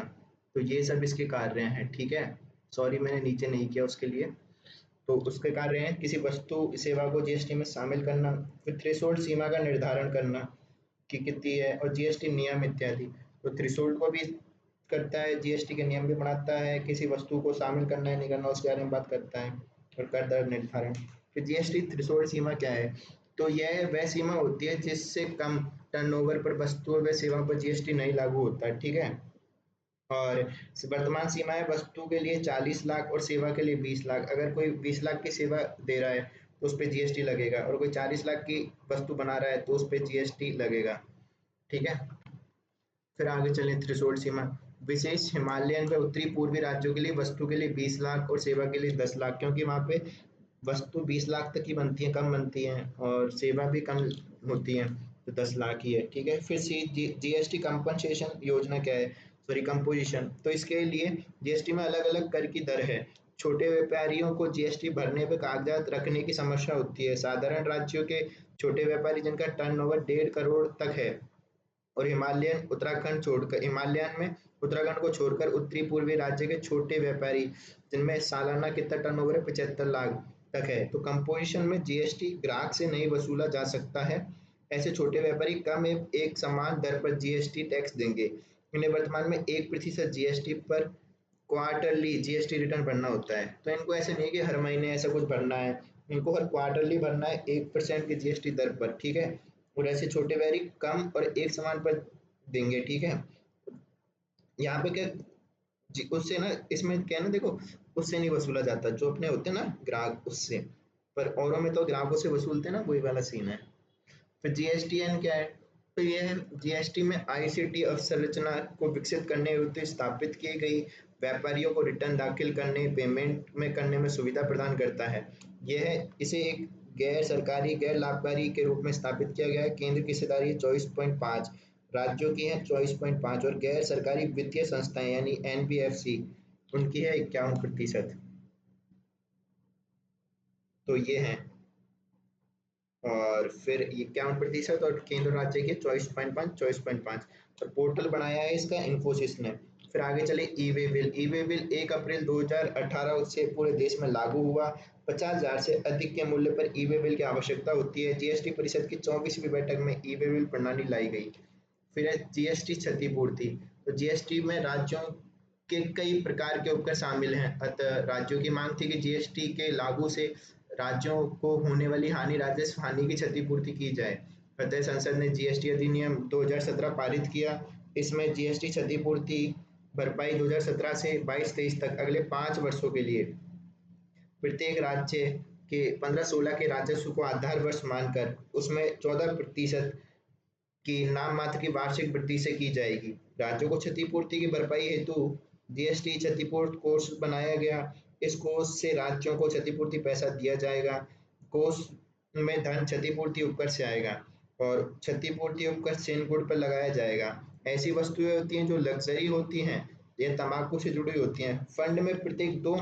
A: तो ये सब इसके कार्य हैं, ठीक है। सॉरी मैंने नीचे नहीं किया उसके लिए। तो उसके कार्य हैं किसी वस्तु सेवा को जीएसटी में शामिल करना, फिर थ्रेशोल्ड सीमा का निर्धारण करना कि कितनी है, और जीएसटी नियम इत्यादि। तो थ्रेशोल्ड को भी करता है, जीएसटी के नियम भी बनाता है, किसी वस्तु को शामिल करना है नहीं करना उसके बारे में बात करता है, और कर दर निर्धारण। फिर जीएसटी थ्रेशोल्ड सीमा क्या है? तो यह वह सीमा होती है जिससे कम टर्नओवर पर वस्तुओं व सेवाओं पर जीएसटी नहीं लागू होता है, ठीक है। और वर्तमान सीमा है वस्तु के लिए 40 लाख और सेवा के लिए 20 लाख। अगर कोई 20 लाख की सेवा दे रहा है तो उस पर जीएसटी लगेगा, और कोई 40 लाख की वस्तु बना रहा है तो उस पर जीएसटी लगेगा, ठीक है। फिर आगे चलें, थ्रेशोल्ड सीमा विशेष हिमालयन व उत्तरी पूर्वी राज्यों के लिए वस्तु के लिए 20 लाख और सेवा के लिए 10 लाख, क्योंकि वहाँ पे वस्तु 20 लाख तक की बनती है, कम बनती हैं, और सेवा भी कम होती है, तो 10 लाख ही है, ठीक है। फिर सी जीएसटी कंपनसेशन योजना क्या है? Sorry composition. तो इसके लिए जीएसटी में अलग अलग कर की दर है। छोटे व्यापारियों को जीएसटी भरने पे कागजात रखने की समस्या होती है। साधारण राज्यों के छोटे व्यापारी जिनका टर्नओवर 1.5 करोड़ तक है, और हिमालयन उत्तराखंड छोड़कर, हिमालयन में उत्तराखंड को छोड़कर उत्तरी पूर्वी राज्य के छोटे व्यापारी जिनमें सालाना कितना टर्नओवर है 75 लाख तक है, तो कंपोजिशन में जीएसटी ग्राहक से नहीं वसूला जा सकता है। ऐसे छोटे व्यापारी कम एक समान दर पर जीएसटी टैक्स देंगे। इन्हें वर्तमान में 1% जीएसटी पर क्वार्टरली जीएसटी रिटर्न भरना होता है। तो इनको ऐसे नहीं कि हर महीने ऐसा कुछ भरना है, इनको हर क्वार्टरली भरना है 1% की जीएसटी दर पर, ठीक है। और ऐसे छोटे व्यापारी कम और एक समान पर देंगे, ठीक है। यहाँ पे क्या उससे ना, इसमें क्या है ना, देखो उससे नहीं वसूला जाता, जो अपने होते हैं ना ग्राहक उससे, पर औरों में तो ग्राहकों से वसूलते हैं ना, वही वाला सीन है। फिर जीएसटीएन क्या है? तो ये है जीएसटी में आईसीटी अवसंरचना को विकसित करने हेतु स्थापित की गई, व्यापारियों को रिटर्न दाखिल करने पेमेंट में करने में सुविधा प्रदान करता है। यह है, इसे एक गैर सरकारी गैर लाभकारी के रूप में स्थापित किया गया है। केंद्र की हिस्सेदारी है 24.5, राज्यों की है 24.5, और गैर सरकारी वित्तीय संस्थाएं यानी एनबीएफसी उनकी है 51%। तो ये है, और फिर ये 51%, और केंद्र राज्य के 24.5 और पोर्टल बनाया है इसका इन्फोसिस ने। फिर आगे चले ई वे बिल। ई वे बिल 1 अप्रैल 2018 से पूरे देश में लागू हुआ। 50,000 से अधिक के मूल्य पर ई वे बिल की आवश्यकता होती है। जीएसटी परिषद की 24वीं बैठक में ई वे बिल प्रणाली लाई गई। फिर है जीएसटी क्षतिपूर्ति। तो जीएसटी में राज्यों के कई प्रकार के उपकर शामिल हैं, अतः राज्यों की मांग थी कि जीएसटी के लागू से राज्यों को होने वाली हानि, राजस्व हानि की क्षतिपूर्ति की जाए। अतः संसद ने जीएसटी अधिनियम 2017 पारित किया। इसमें जीएसटी क्षतिपूर्ति भरपाई 2017 से 22-23 तक अगले 5 वर्षों के लिए प्रत्येक राज्य के 15-16 के राजस्व को आधार वर्ष मानकर उसमें 14% की नाम मात्र की वार्षिक वृद्धि से की जाएगी। राज्यों को क्षतिपूर्ति की भरपाई हेतु जीएसटी क्षतिपूर्ति कोष बनाया गया। इस कोष से राज्यों को क्षतिपूर्ति पैसा दिया जाएगा। कोष में धन क्षतिपूर्ति उपकर से आएगा, और क्षतिपूर्ति उपकर चिन्ह पर लगाया जाएगा। ऐसी वस्तुएं होती हैं जो लग्जरी होती हैं या तंबाकू से जुड़ी होती हैं। फंड में प्रत्येक 2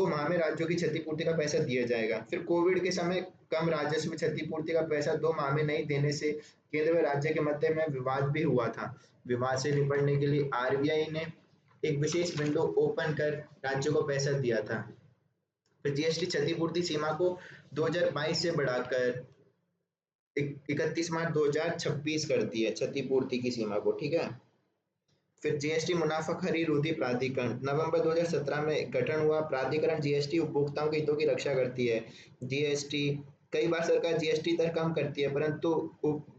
A: माह में राज्यों की क्षतिपूर्ति का पैसा दिया जाएगा। फिर कोविड के समय कम राजस्व क्षतिपूर्ति का पैसा 2 माह में नहीं देने से केंद्र व राज्य के मध्य में विवाद भी हुआ था। विवाद से निपटने के लिए आरबीआई ने एक विशेष विंडो ओपन कर राज्यों को पैसा दिया था। फिर जीएसटी क्षतिपूर्ति सीमा को 2022 से बढ़ाकर 31 मार्च 2026 कर दी है क्षतिपूर्ति की सीमा को, ठीक है। फिर जीएसटी मुनाफाखोरी रोधी प्राधिकरण नवंबर 2017 में गठन हुआ। प्राधिकरण जीएसटी उपभोक्ताओं के हितों की रक्षा करती है। जीएसटी कई बार सरकार जीएसटी दर कम करती है, परंतु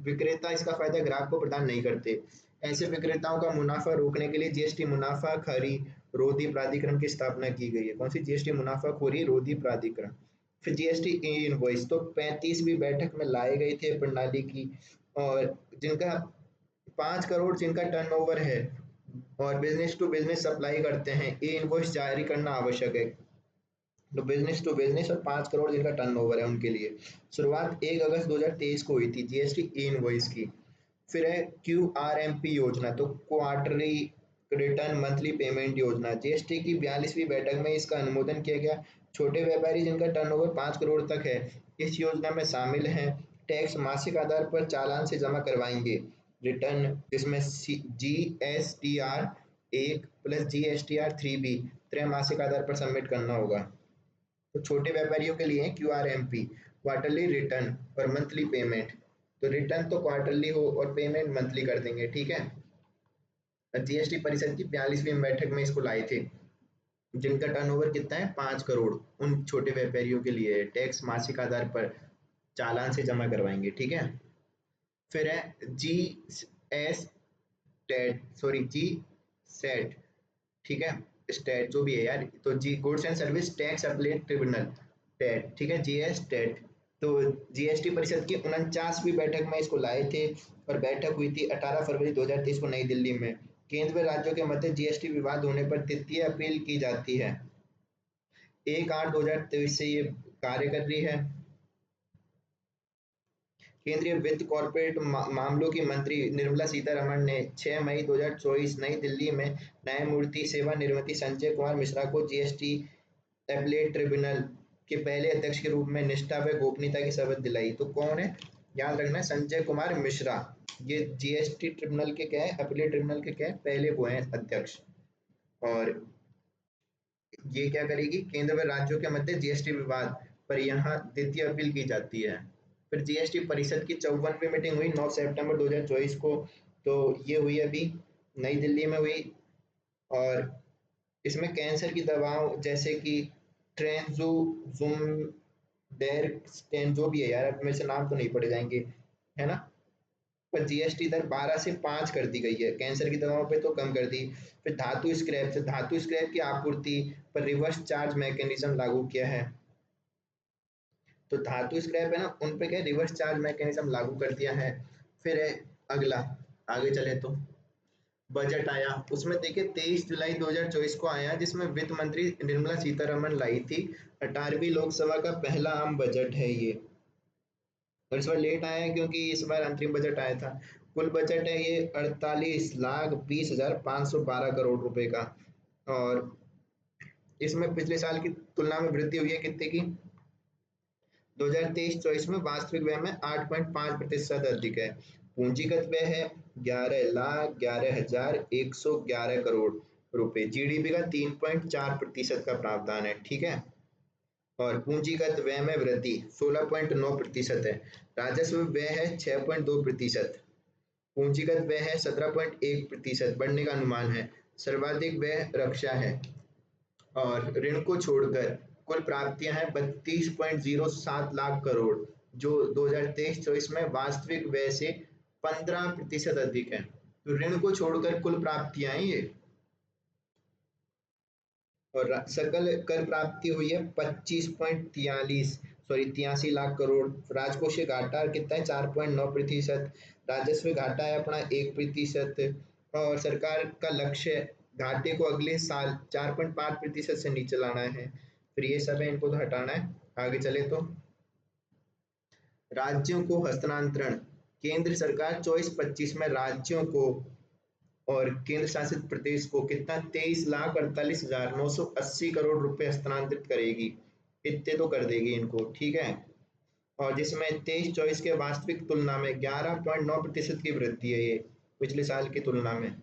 A: विक्रेता इसका फायदा ग्राहक को प्रदान नहीं करते। ऐसे विक्रेताओं का मुनाफा रोकने के लिए जीएसटी मुनाफाखोरी रोधी प्राधिकरण की स्थापना की गई है। कौन सी? जीएसटी मुनाफाखोरी रोधी प्राधिकरण। फिर जीएसटी ई इनवॉइस तो 35वीं बैठक में लाए गए थे प्रणाली की, और जिनका 5 करोड़ जिनका टर्नओवर है और बिजनेस टू बिजनेस सप्लाई करते हैं, ई इनवॉइस जारी करना आवश्यक है। तो बिजनेस टू बिजनेस और 5 करोड़ जिनका टर्नओवर है उनके लिए शुरुआत 1 अगस्त 2023 को हुई थी जीएसटी ई इनवॉइस की। फिर है क्यूआरएमपी योजना, तो क्वार्टरली रिटर्न मंथली पेमेंट योजना। जीएसटी की 42वीं बैठक में इसका अनुमोदन किया गया। छोटे व्यापारी जिनका टर्नओवर 5 करोड़ तक है इस योजना में शामिल हैं। टैक्स मासिक आधार पर चालान से जमा करवाएंगे। रिटर्न जिसमें GSTR 1 प्लस GSTR 3B त्रैमासिक आधार पर सबमिट करना होगा। तो छोटे व्यापारियों के लिए क्यूआरएमपी क्वार्टरली रिटर्न और मंथली पेमेंट। तो रिटर्न तो क्वार्टरली हो और पेमेंट मंथली कर देंगे, ठीक है। जीएसटी परिषद की 42वीं बैठक में इसको लाए थे। जिनका टर्नओवर कितना है 5 करोड़ उन छोटे व्यापारियों के लिए टैक्स मासिक आधार पर चालान से जमा करवाएंगे, ठीक है। फिर है जी एस टेट सॉरी जी सेट, ठीक है, स्टेट जो भी है यार, तो G goods and service tax appellate tribunal टेट, ठीक है, जीएस टेट। तो जीएसटी परिषद की 49वीं बैठक में इसको लाए थे और बैठक हुई थी 18 फरवरी 2023 को नई दिल्ली में। केंद्र व राज्यों के मध्य जीएसटी विवाद होने पर द्वितीय अपील की जाती है। 1/8/2023 से ये कार्य कर रही है। केंद्रीय वित्त कॉर्पोरेट मामलों की मंत्री निर्मला सीतारमण ने 6 मई 2024 नई दिल्ली में न्यायमूर्ति सेवानिवृत्त संजय कुमार मिश्रा को जीएसटी एपलेट ट्रिब्यूनल के पहले अध्यक्ष के रूप में निष्ठा व गोपनीयता की शपथ दिलाई। तो कौन है? याद रखना है, संजय कुमार मिश्रा। ये जीएसटी ट्रिब्यूनल के क्या है, एपलेट ट्रिब्यूनल के क्या है, पहले वो हैं अध्यक्ष। और ये क्या करेगी? केंद्र व राज्यों के मध्य जीएसटी विवाद पर यहाँ द्वितीय अपील की जाती है। फिर जीएसटी परिषद की 54वीं मीटिंग हुई 9 सितंबर 2024 को। तो ये हुई अभी नई दिल्ली में हुई, और इसमें कैंसर की दवाओं जैसे कि ट्रेंजोजुमेब जो भी है यार, अब मेरे से नाम तो नहीं पढ़े जाएंगे, है ना। पर जीएसटी दर 12 से 5 कर दी गई है। कैंसर की दवाओं पे तो कम कर दी। फिर धातु स्क्रैप से धातु स्क्रैप की आपूर्ति पर रिवर्स चार्ज मैकेनिज्म लागू किया है। तो धातु स्क्रैप है ना, उन पे क्या रिवर्स चार्ज मैकेनिज्म लागू कर दिया है। फिर है अगला, आगे चले तो बजट आया। उसमें देखिए 23 जुलाई 2024 को आया, जिसमें वित्त मंत्री निर्मला सीतारमण लाई थी। 18वीं लोकसभा का पहला आम बजट है ये, और इस बार लेट आया है क्योंकि इस बार अंतरिम बजट आया था। कुल बजट है ये 48,20,512 करोड़ रुपए का, और इसमें पिछले साल की तुलना में वृद्धि हुई है कितने की? 2023-24 में वास्तविक व्यय में 8.5% अधिक है। पूंजीगत व्यय है 11,11,111 करोड़ रुपए। जीडीपी का 3.4% का प्रावधान है, ठीक है। और पूंजीगत व्यय में वृद्धि 16.9% है। राजस्व व्यय है 6.2%। पूंजीगत व्यय है 17.1% बढ़ने का अनुमान है। सर्वाधिक व्यय रक्षा है। और ऋण को छोड़कर कुल प्राप्तियां हैं 32.07 लाख करोड़, जो 2023-24 में वास्तविक व्यय से 15% अधिक है। तो ऋण को छोड़कर कुल प्राप्तियां हैं ये। और सकल कर प्राप्ति हुई है 83 लाख करोड़। राजकोषीय घाटा कितना है? 4.9%। राजस्व घाटा है अपना 1%। और सरकार का लक्ष्य घाटे को अगले साल 4.5% से नीचे लाना है। फिर ये सब है, इनको तो हटाना है। आगे चले तो राज्यों को हस्तांतरण। केंद्र सरकार 24-25 में राज्यों को और केंद्र शासित प्रदेश को कितना 23,48,980 करोड़ रुपए हस्तांतरित करेगी। इतने तो कर देगी इनको, ठीक है। और जिसमें 23-24 के वास्तविक तुलना में 11.9% की वृद्धि है ये पिछले साल की तुलना में।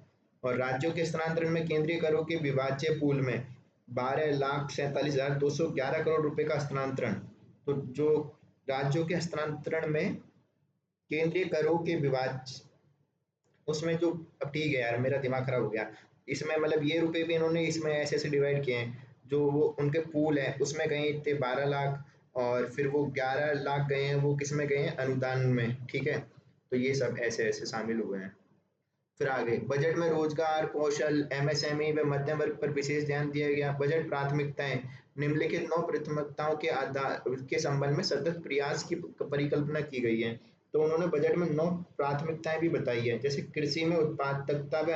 A: और राज्यों के स्थानांतरण में केंद्रीय करों के विभाज्य पूल में 12,47,211 करोड़ रुपए का हस्तांतरण। तो जो राज्यों के हस्तांतरण में केंद्रीय करों के विवाद, उसमें जो, अब ठीक है यार मेरा दिमाग खराब हो गया, इसमें मतलब ये रुपए भी इन्होंने इसमें ऐसे ऐसे डिवाइड किए हैं, जो वो उनके पूल है उसमें गए थे 12 लाख, और फिर वो 11 लाख गए हैं, वो किस में गए हैं, अनुदान में, ठीक है। तो ये सब ऐसे ऐसे शामिल हुए हैं। फिर आगे बजट में रोजगार, कौशल, एमएसएमई व मध्यम वर्ग पर विशेष ध्यान दिया गया। बजट प्राथमिकताएं, निम्नलिखित 9 प्राथमिकताओं के आधार के संबंध में सतत प्रयास की परिकल्पना की गई है। तो उन्होंने बजट में 9 प्राथमिकताएं भी बताई है, जैसे कृषि में उत्पादकता व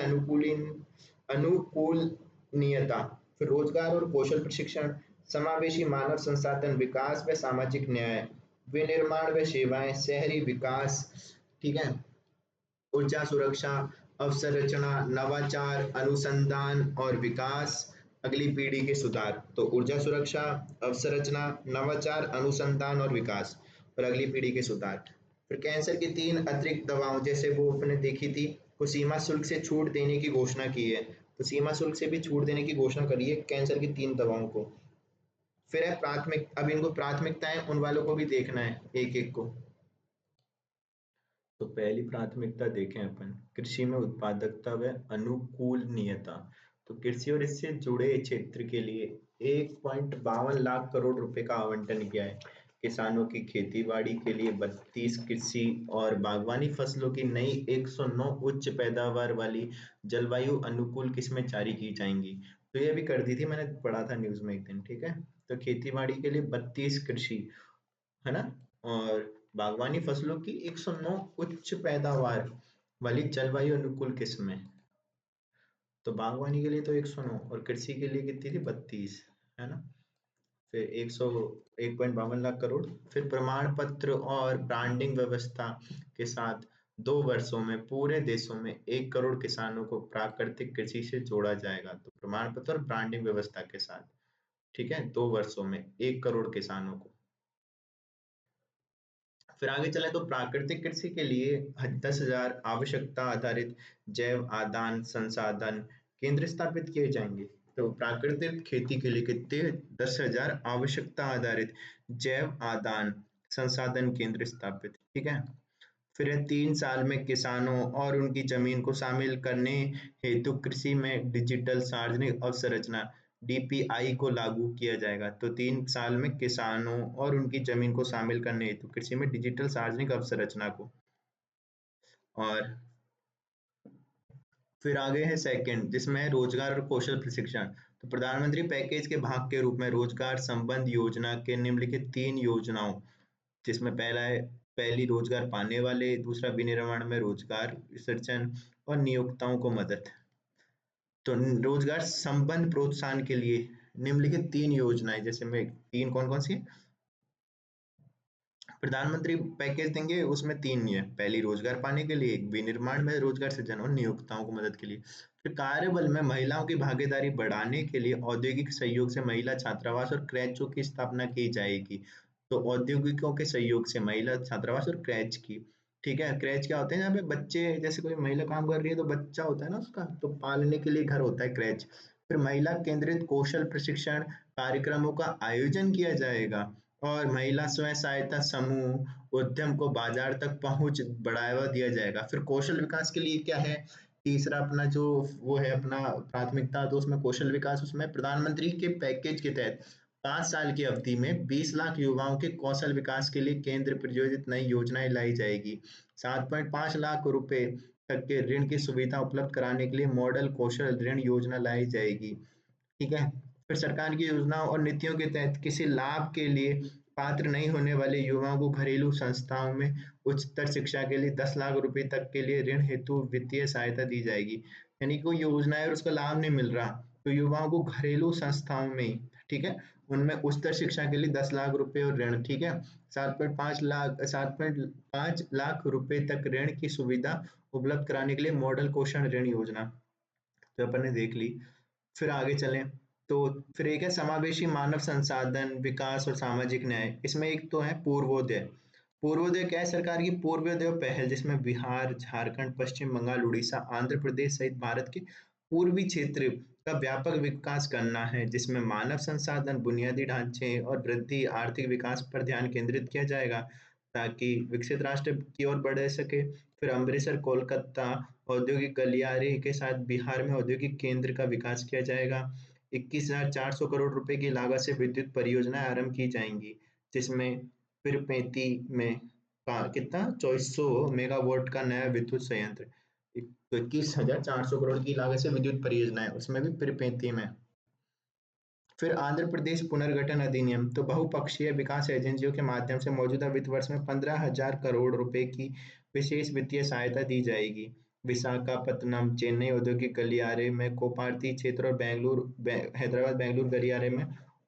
A: अनुकूलनीयता, फिर रोजगार और कौशल प्रशिक्षण, समावेशी मानव संसाधन विकास व सामाजिक न्याय, विनिर्माण व सेवाएं, शहरी विकास, ठीक है, ऊर्जा सुरक्षा, अवसंरचना, नवाचार, अनुसंधान और विकास, अगली पीढ़ी के सुधार। तो ऊर्जा सुरक्षा, अवसंरचना, नवाचार, अनुसंधान और विकास, और अगली पीढ़ी के सुधार। फिर कैंसर की 3 अतिरिक्त दवाओं, जैसे वो अपने देखी थी, को सीमा शुल्क से छूट देने की घोषणा की है। तो सीमा शुल्क से भी छूट देने की घोषणा करी है कैंसर की 3 दवाओं को। फिर है प्राथमिक, अब इनको प्राथमिकताएं उन वालों को भी देखना है एक एक को। तो पहली प्राथमिकता देखें अपन, कृषि में उत्पादकता व अनुकूलनीयता। तो कृषि और इससे जुड़े क्षेत्र के लिए 1.52 लाख करोड़ रुपए का आवंटन किया है। किसानों की खेती बाड़ी के लिए 32 कृषि और बागवानी फसलों की नई 109 उच्च पैदावार वाली जलवायु अनुकूल किस्में जारी की जाएंगी। तो ये भी कर दी थी, मैंने पढ़ा था न्यूज में एक दिन, ठीक है। तो खेती बाड़ी के लिए 32 कृषि, है ना, और बागवानी फसलों की 109 उच्च पैदावार वाली जलवायु अनुकूल किस्में। तो बागवानी के लिए तो 109, और कृषि के लिए कितनी थी, 32, है ना। फिर 101.52 लाख करोड़। फिर प्रमाण पत्र और ब्रांडिंग व्यवस्था के साथ 2 वर्षों में पूरे देशों में 1 करोड़ किसानों को प्राकृतिक कृषि से जोड़ा जाएगा। तो प्रमाण पत्र और ब्रांडिंग व्यवस्था के साथ, ठीक है, 2 वर्षों में 1 करोड़ किसानों को। फिर आगे चले तो प्राकृतिक कृषि के लिए 10,000 आवश्यकता आधारित जैव आदान संसाधन केंद्र स्थापित किए जाएंगे। तो प्राकृतिक खेती के लिए कितने, 10,000 आवश्यकता आधारित जैव आदान संसाधन केंद्र स्थापित, ठीक है। फिर है 3 साल में किसानों और उनकी जमीन को शामिल करने हेतु कृषि में डिजिटल सार्वजनिक अवसंरचना डीपीआई को लागू किया जाएगा। तो 3 साल में किसानों और उनकी जमीन को शामिल करने हेतु कृषि में डिजिटल सार्वजनिक अवसंरचना को। और फिर आगे है सेकंड, जिसमें है रोजगार और कौशल प्रशिक्षण। तो प्रधानमंत्री पैकेज के भाग के रूप में रोजगार संबंध योजना के निम्नलिखित 3 योजनाओं, जिसमें पहला है, पहली रोजगार पाने वाले, दूसरा विनिर्माण में रोजगार सृजन, और नियोक्ताओं को मदद। तो रोजगार संबंध प्रोत्साहन के लिए निम्नलिखित 3 योजनाएं, जैसे में 3 कौन कौन सी है, प्रधानमंत्री पैकेज देंगे उसमें 3 ही है, पहली रोजगार पाने के लिए, विनिर्माण में रोजगार सृजन, और नियोक्ताओं को मदद के लिए। फिर कार्यबल में महिलाओं की भागीदारी बढ़ाने के लिए औद्योगिक सहयोग से महिला छात्रावास और क्रैचों की स्थापना की जाएगी। तो औद्योगिकों के सहयोग से महिला छात्रावास और क्रैच की, ठीक है। क्रैच क्या होते हैं, जहाँ पे बच्चे, जैसे कोई महिला काम कर रही है तो बच्चा होता है ना उसका, तो पालने के लिए घर होता है क्रैच। फिर महिला केंद्रित कौशल प्रशिक्षण कार्यक्रमों का आयोजन किया जाएगा, और महिला स्वयं सहायता समूह उद्यम को बाजार तक पहुंच बढ़ावा दिया जाएगा। फिर कौशल विकास के लिए क्या है, तीसरा अपना जो वो है अपना प्राथमिकता, तो उसमें कौशल विकास, उसमें प्रधानमंत्री के पैकेज के तहत 5 साल की अवधि में 20 लाख युवाओं के कौशल विकास के लिए केंद्र प्रायोजित नई योजनाएं लाई जाएगी। 7.5 लाख रुपए तक के ऋण की सुविधा उपलब्ध कराने के लिए मॉडल कौशल ऋण योजना लाई जाएगी, ठीक है। फिर सरकार की योजनाओं और नीतियों के तहत किसी लाभ के लिए पात्र नहीं होने वाले युवाओं को घरेलू संस्थाओं में उच्चतर शिक्षा के लिए 10 लाख रुपए तक के लिए ऋण हेतु वित्तीय सहायता दी जाएगी। यानी कोई योजना है और उसका लाभ नहीं मिल रहा, तो युवाओं को घरेलू संस्थाओं में, ठीक है, उनमें उच्चतर शिक्षा के लिए 10 लाख रुपए और ऋण, ठीक है। 7.5 लाख रुपए तक ऋण की सुविधा उपलब्ध कराने के लिए मॉडल कौशल ऋण योजना, तो अपन ने देख ली। फिर आगे चलें तो फिर एक है समावेशी मानव संसाधन विकास और सामाजिक न्याय। इसमें एक तो है पूर्वोदय। पूर्वोदय क्या है, सरकार की पूर्वोदय पहल, जिसमें बिहार, झारखंड, पश्चिम बंगाल, उड़ीसा, आंध्र प्रदेश सहित भारत के पूर्वी क्षेत्र का व्यापक विकास करना है, जिसमें मानव संसाधन, बुनियादी ढांचे और वृद्धि आर्थिक विकास पर ध्यान केंद्रित किया जाएगा, ताकि विकसित राष्ट्र की ओर बढ़ सके। फिर अमृतसर, कोलकाता औद्योगिक गलियारे के साथ बिहार में औद्योगिक केंद्र का विकास किया जाएगा। 21,400 करोड़ रुपए की लागत से विद्युत परियोजनाएं आरंभ की जाएंगी, जिसमें फिर 35 में कितना 2400 मेगावाट का नया विद्युत संयंत्र। तो 21,400 करोड़ की लागत से विद्युत परियोजना है, उसमें भी फिर 35 में। फिर आंध्र प्रदेश पुनर्गठन अधिनियम, तो बहुपक्षीय विकास एजेंसियों के माध्यम से मौजूदा वित्त वर्ष में 15,000 करोड़ रुपए की विशेष वित्तीय सहायता दी जाएगी। विशाखापत्तनम, चेन्नई औद्योगिक गलियारे में कोपार्ती क्षेत्र और हैदराबाद बेंगलुरु गलियारे में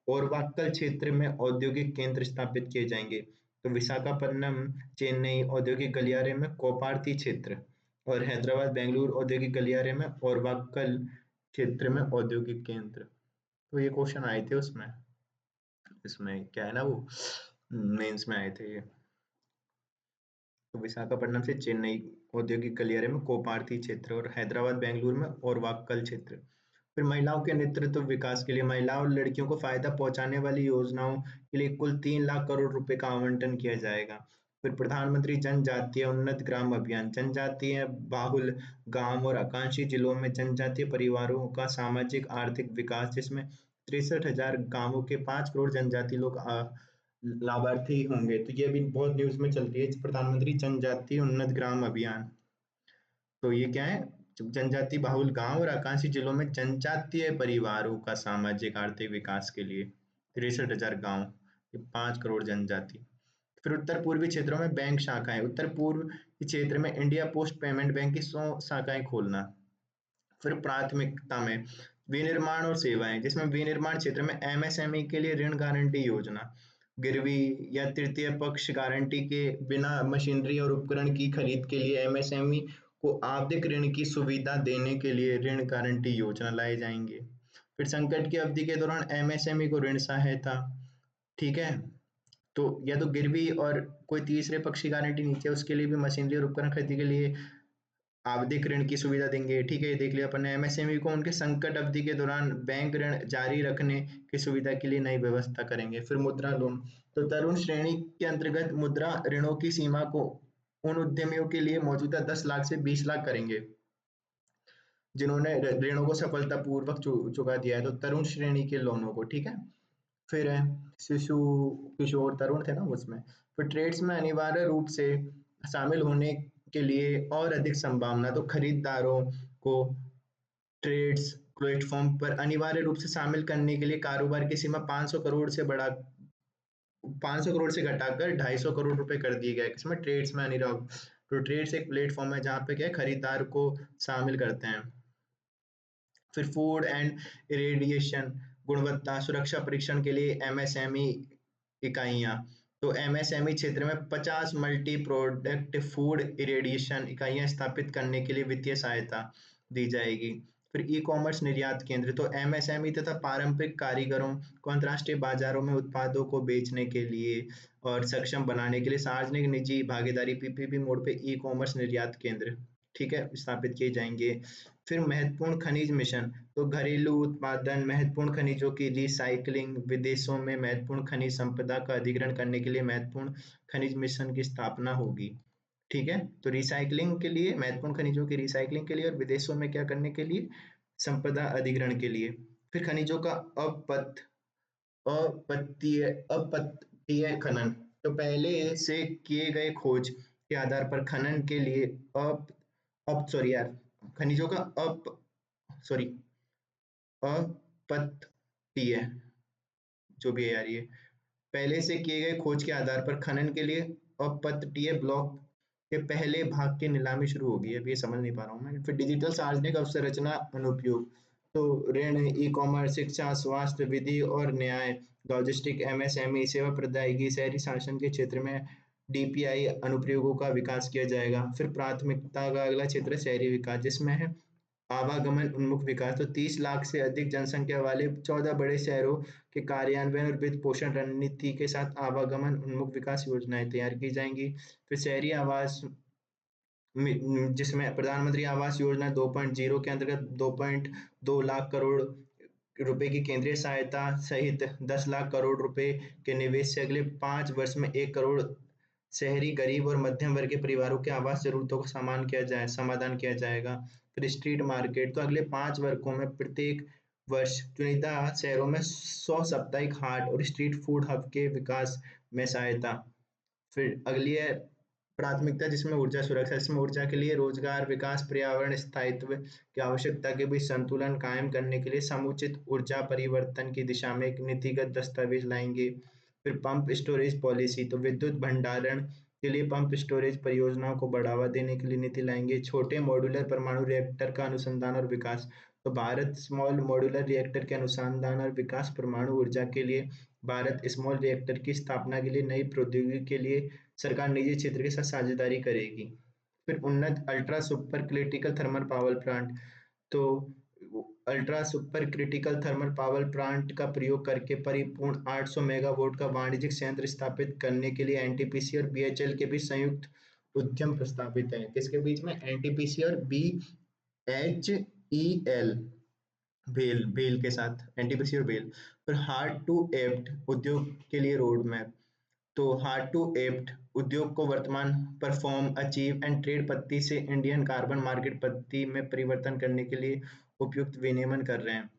A: और वाक्कल क्षेत्र में औद्योगिक केंद्र स्थापित किए जाएंगे। तो विशाखापत्तनम, चेन्नई औद्योगिक गलियारे में कोपार्ती क्षेत्र और हैदराबाद बेंगलुरु औद्योगिक गलियारे में और वाक्कल क्षेत्र में औद्योगिक केंद्र। तो ये क्वेश्चन आए थे उसमें, इसमें क्या है ना वो मेंस में आए थे ये। तो विशाखापट्टनम से चेन्नई औद्योगिक गलियारे में कोपार्ती क्षेत्र और हैदराबाद बेंगलुरु में और वाक्कल क्षेत्र। फिर महिलाओं के नेतृत्व विकास के लिए महिलाओं और लड़कियों को फायदा पहुंचाने वाली योजनाओं के लिए कुल 3 लाख करोड़ रुपए का आवंटन किया जाएगा। फिर प्रधानमंत्री जनजातीय उन्नत ग्राम अभियान, जनजातीय बाहुल गांव और आकांक्षी जिलों में जनजातीय परिवारों का सामाजिक आर्थिक विकास, जिसमें 63,000 गांवों के 5 करोड़ जनजाति लोग लाभार्थी होंगे। तो ये भी बहुत न्यूज में चलती है, प्रधानमंत्री जनजातीय उन्नत ग्राम अभियान। तो ये क्या है, जनजाति बाहुल गांव और आकांक्षी जिलों में जनजातीय परिवारों का सामाजिक आर्थिक विकास के लिए 63,000 गांव, 5 करोड़ जनजाति। फिर उत्तर पूर्वी क्षेत्रों में बैंक शाखाएं, उत्तर पूर्व क्षेत्र में इंडिया पोस्ट पेमेंट बैंक की 100 शाखाएं खोलना। फिर प्राथमिकता में विनिर्माण और सेवाएं, जिसमें विनिर्माण क्षेत्र में एमएसएमई के लिए ऋण गारंटी योजना, गिरवी या तृतीय पक्ष गारंटी के बिना मशीनरी और उपकरण की खरीद के लिए एमएसएमई को आवधिक ऋण की सुविधा देने के लिए ऋण गारंटी योजना लाए जाएंगे। फिर संकट की अवधि के दौरान एमएसएमई को ऋण सहायता, ठीक है, तो या तो गिरवी और कोई तीसरे पक्ष की गारंटी नीचे, उसके लिए भी मशीनरी और उपकरण खरीदने के लिए आवधिक ऋण की सुविधा देंगे। ठीक है, ये देख लिया अपन ने। एमएसएमई को उनके संकट अवधि के दौरान बैंक ऋण जारी रखने की सुविधा के लिए नई व्यवस्था करेंगे। फिर मुद्रा लोन, तो तरुण श्रेणी के अंतर्गत मुद्रा ऋणों की सीमा को उन उद्यमियों के लिए मौजूदा 10 लाख से 20 लाख करेंगे जिन्होंने ऋणों को सफलतापूर्वक चुका दिया है, तो तरुण श्रेणी के लोनों को। ठीक है, फिर है शिशु किशोर तरुण थे ना उसमें। फिर ट्रेड्स में अनिवार्य रूप से शामिल होने के लिए और अधिक संभावना, तो खरीदारों को ट्रेड्स प्लेटफॉर्म पर अनिवार्य रूप से शामिल करने के लिए कारोबार की सीमा 500 करोड़ से घटाकर 250 करोड़ रुपए कर दिए गए, इसमें ट्रेड्स में अनिवार्य। तो ट्रेड्स एक प्लेटफॉर्म है जहाँ पे क्या है, खरीदार को शामिल करते हैं। फिर फूड एंड इरेडिएशन, गुणवत्ता सुरक्षा परीक्षण के लिए एमएसएमई इकाइयाँ, तो एमएसएमई क्षेत्र में 50 मल्टी प्रोडक्ट फूड इरेडिएशन इकाइयाँ स्थापित करने के लिए वित्तीय सहायता दी जाएगी। फिर ई कॉमर्स निर्यात केंद्र, तो एमएसएमई तथा पारंपरिक कारीगरों को अंतर्राष्ट्रीय बाजारों में उत्पादों को बेचने के लिए और सक्षम बनाने के लिए सार्वजनिक निजी भागीदारी पीपीपी मोड पे ई कॉमर्स निर्यात केंद्र, ठीक है, स्थापित किए जाएंगे। फिर महत्वपूर्ण खनिज मिशन, तो घरेलू उत्पादन महत्वपूर्ण खनिजों की रिसाइकलिंग, विदेशों में महत्वपूर्ण खनिज संपदा का अधिग्रहण करने के लिए महत्वपूर्ण खनिज मिशन की स्थापना होगी। ठीक है, तो रिसाइकलिंग के लिए, महत्वपूर्ण खनिजों की रिसाइकलिंग के लिए और विदेशों में क्या करने के लिए, संपदा अधिग्रहण के लिए। फिर खनिजों का अपत्तीय अपत्तीय खनन, तो पहले से किए गए खोज के आधार पर खनन के लिए अप अप सॉरी यार खनिजों का अप सॉरी अपत्तीय, जो भी है यार, ये पहले से किए गए खोज के आधार पर खनन के लिए अपतटीय ब्लॉक के पहले भाग की नीलामी शुरू होगी। अब ये समझ नहीं पा रहा हूँ मैं। फिर डिजिटल सार्वजनिक अवसंरचना अनुप्रयोग, तो ऋण, ई कॉमर्स, शिक्षा, स्वास्थ्य, विधि और न्याय, लॉजिस्टिक, एमएसएमई, सेवा प्रदायगी, शहरी शासन के क्षेत्र में डीपीआई अनुप्रयोगों का विकास किया जाएगा। फिर प्राथमिकता का अगला क्षेत्र शहरी विकास, जिसमें है आवागमन उन्मुख विकास, तो 30 लाख से अधिक जनसंख्या वाले 14 बड़े शहरों के कार्यान्वयन और वित्त पोषण रणनीति के साथ आवागमन उन्मुख विकास योजनाएं तैयार की जाएंगी। फिर शहरी आवास जिसमें प्रधानमंत्री आवास योजना 2.0 के अंतर्गत 2.2 लाख करोड़ रुपए की केंद्रीय सहायता सहित 10 लाख करोड़ रुपए के निवेश से अगले 5 वर्ष में 1 करोड़ शहरी गरीब और मध्यम वर्ग के परिवारों के आवास जरूरतों को समाधान किया जाएगा। फिर स्ट्रीट मार्केट, तो अगले 5 वर्षों में प्रत्येक वर्ष चुनिंदा शहरों में 100 साप्ताहिक हाट और स्ट्रीट फूड हब के विकास में सहायता। फिर अगली है प्राथमिकता, जिसमें ऊर्जा सुरक्षा, इसमें ऊर्जा के लिए रोजगार विकास, पर्यावरण स्थायित्व की आवश्यकता के बीच संतुलन कायम करने के लिए समुचित ऊर्जा परिवर्तन की दिशा में एक नीतिगत दस्तावेज लाएंगे। फिर पंप स्टोरेज पॉलिसी, तो विद्युत भंडारण के लिए पंप स्टोरेज परियोजनाओं को बढ़ावा देने के लिए नीति लाएंगे। छोटे मॉड्यूलर परमाणु रिएक्टर का अनुसंधान और विकास, तो भारत स्मॉल मॉड्यूलर रिएक्टर के अनुसंधान और विकास, परमाणु ऊर्जा के लिए भारत स्मॉल रिएक्टर की स्थापना के लिए नई प्रौद्योगिकी के लिए सरकार निजी क्षेत्र के साथ साझेदारी करेगी। फिर उन्नत ultra super critical thermal power plant, तो ultra super critical thermal power plant का प्रयोग करके परिपूर्ण 800 मेगावाट का वाणिज्यिक संयंत्र स्थापित करने के लिए एनटीपीसी और बीएचईएल के बीच संयुक्त उद्यम प्रस्तावित है। किसके बीच में? एनटीपीसी और बीएचईएल, भेल भेल के साथ एनटीपीसी और भेल। फिर हार्ड टू एप्ट उद्योग के लिए रोड मैप, तो हार्ड टू एप्ट उद्योग को वर्तमान परफॉर्म अचीव एंड ट्रेड पद्धति से इंडियन कार्बन मार्केट पद्धति में परिवर्तन करने के लिए उपयुक्त विनियमन कर रहे हैं।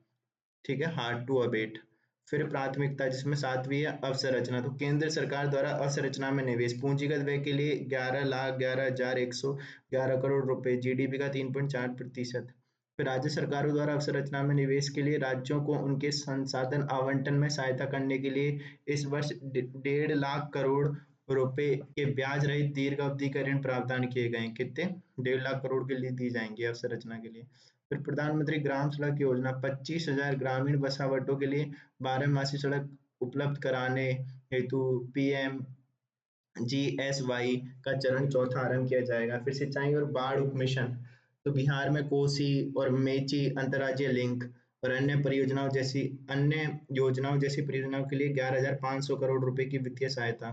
A: ठीक है, हार्ड टू अबेट। फिर प्राथमिकता, जिसमें 7वीं है अवसंरचना, तो केंद्र सरकार द्वारा अवसंरचना में निवेश पूंजीगत व्यय के लिए 11,11,111 करोड़ रुपए, जीडीपी का 3.4%। फिर राज्य सरकारों द्वारा अवसंरचना में निवेश के लिए राज्यों को उनके संसाधन आवंटन में सहायता करने के लिए इस वर्ष 1.5 लाख करोड़ रुपए के ब्याज रहित दीर्घ अवधि के ऋण प्रावधान किए गए हैं। कितने? 1.5 लाख करोड़ के लिए दी जाएंगे अवसंरचना के लिए। फिर प्रधानमंत्री ग्राम सड़क योजना, 25,000 ग्रामीण बसावटों के लिए 12 मासी सड़क उपलब्ध कराने हेतु पीएम जीएसवाई का चरण चौथा आरंभ किया जाएगा। फिर सिंचाई और बाढ़ उप मिशन, तो बिहार में कोसी और मेची अंतर्राज्यीय लिंक और अन्य योजनाओं जैसी परियोजनाओं के लिए 11,500 करोड़ रुपए की वित्तीय सहायता।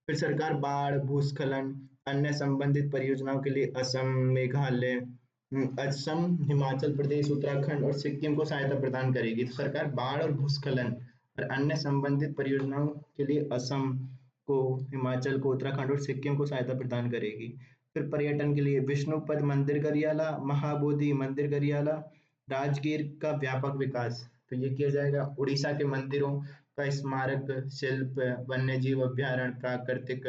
A: फिर सरकार बाढ़, भूस्खलन, अन्य संबंधित परियोजनाओं के लिए असम, मेघालय, असम, हिमाचल प्रदेश, उत्तराखंड और सिक्किम को सहायता प्रदान करेगी। तो सरकार बाढ़ और भूस्खलन और अन्य संबंधित परियोजनाओं के लिए असम को, हिमाचल को, उत्तराखंड और सिक्किम को सहायता प्रदान करेगी। फिर पर्यटन के लिए विष्णुपद मंदिर गरियाला, महाबोधि मंदिर गरियाला, राजगीर का व्यापक विकास, तो ये किया जाएगा। उड़ीसा के मंदिरों का स्मारक शिल्प, वन्यजीव अभ्यारण्य, प्राकृतिक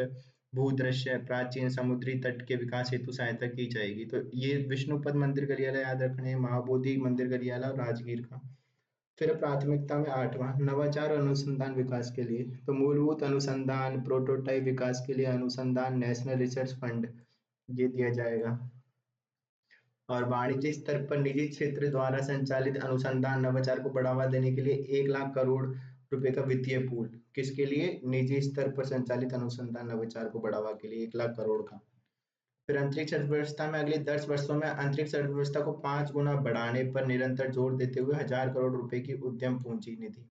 A: भूदृश्य, प्राचीन समुद्री तट के विकास हेतु सहायता की जाएगी। तो ये विष्णुपद मंदिर गरियाला याद रखने, महाबोधि मंदिर गरियाला और राजगीर का। फिर प्राथमिकता में 8वां नवाचार और अनुसंधान विकास के लिए, तो मूलभूत अनुसंधान, प्रोटोटाइप विकास के लिए अनुसंधान नेशनल रिसर्च फंड ये दिया जाएगा। और वाणिज्य स्तर पर निजी क्षेत्र द्वारा संचालित अनुसंधान नवाचार को बढ़ावा देने के लिए 1 लाख करोड़ रुपए का वित्तीय पूल। किसके लिए? निजी स्तर पर संचालित अनुसंधान नवाचार को बढ़ावा के लिए 1 लाख करोड़ का। फिर अंतरिक्ष अर्थव्यवस्था में अगले 10 वर्षों में अंतरिक्ष अर्थव्यवस्था को 5 गुना बढ़ाने पर निरंतर जोर देते हुए 1,000 करोड़ रुपए की उद्यम पूंजी निधि।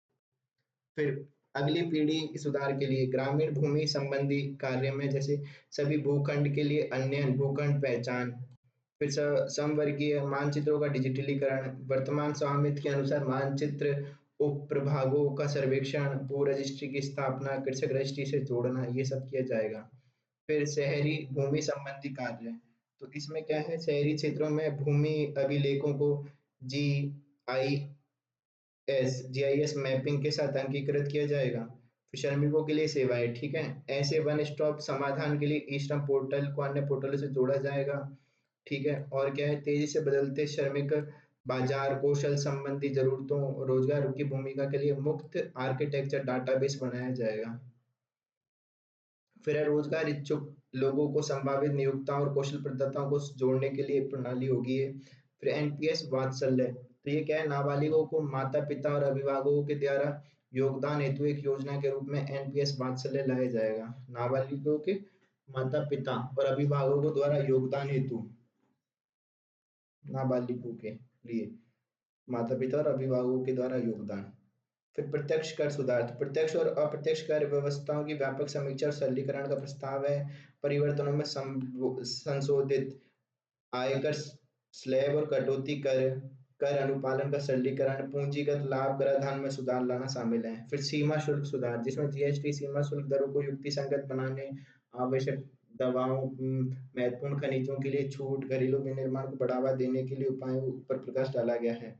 A: फिर अगली पीढ़ी सुधार के लिए ग्रामीण भूमि संबंधी कार्य में, जैसे सभी भूखंड के लिए अन्य भूखंड पहचान, फिर समवर्गीय मानचित्रों का डिजिटलीकरण, वर्तमान स्वामित्व के अनुसार मानचित्र उप प्रभागों का सर्वेक्षण, भू रजिस्ट्री की स्थापना, कृषक रजिस्ट्री से जोड़ना, ये सब किया जाएगा। फिर शहरी भूमि संबंधी कार्य, तो इसमें क्या है, शहरी क्षेत्रों में भूमि अभिलेखों को जी आई जीआईएस मैपिंग के साथ अंकीकृत किया जाएगा। फिर श्रमिकों के लिए सेवाएं, ठीक है, ऐसे वन स्टॉप समाधान के लिए ई श्रम पोर्टल को अन्य पोर्टलों से जोड़ा जाएगा। ठीक है, और क्या है, तेजी से बदलते श्रमिक बाजार, कौशल संबंधी जरूरतों, रोजगार की भूमिका के लिए मुक्त आर्किटेक्चर डाटाबेस बनाया जाएगा। फिर रोजगार इच्छुक लोगों को संभावित नियोक्ताओं और कौशल प्रदाताओं को जोड़ने के लिए एक प्रणाली होगी है। फिर एनपीएस वात्सल्य, तो ये क्या है, नाबालिगों को माता पिता और अभिभावकों के द्वारा योगदान हेतु एक योजना के रूप में एनपीएस वात्सल्य लाया जाएगा। नाबालिगों के माता पिता और अभिभावकों द्वारा योगदान हेतु, नाबालिगों के लिए माता पिता और अभिभावकों के द्वारा योगदान। फिर प्रत्यक्ष कर सुधार, तो प्रत्यक्ष और अप्रत्यक्ष कर व्यवस्थाओं की व्यापक समीक्षा और सरलीकरण का प्रस्ताव है। परिवर्तनों में संशोधित आयकर स्लैब और कटौती कर, कर अनुपालन का सरलीकरण, पूंजीगत लाभ कराधान में सुधार लाना शामिल है। फिर सीमा शुल्क सुधार, जिसमें जीएसटी सीमा शुल्क दरों को युक्तिसंगत बनाने, आवश्यक दवाओं, महत्वपूर्ण खनिजों के लिए छूट, घरेलू विनिर्माण को बढ़ावा देने के लिए उपायों पर प्रकाश डाला गया है।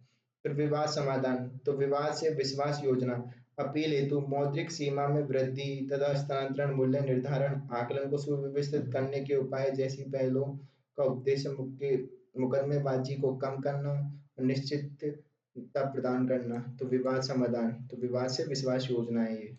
A: फिर विवाद समाधान, तो विवाद से विश्वास योजना, अपील हेतु मौद्रिक सीमा में वृद्धि तथा हस्तांतरण, मूल्य निर्धारण, आकलन को सुव्यवस्थित करने के उपाय जैसी पहलों का उद्देश्य मुकदमेबाजी को कम करना और निश्चितता प्रदान करना। तो विवाद समाधान, तो विवाद से विश्वास योजना है ये।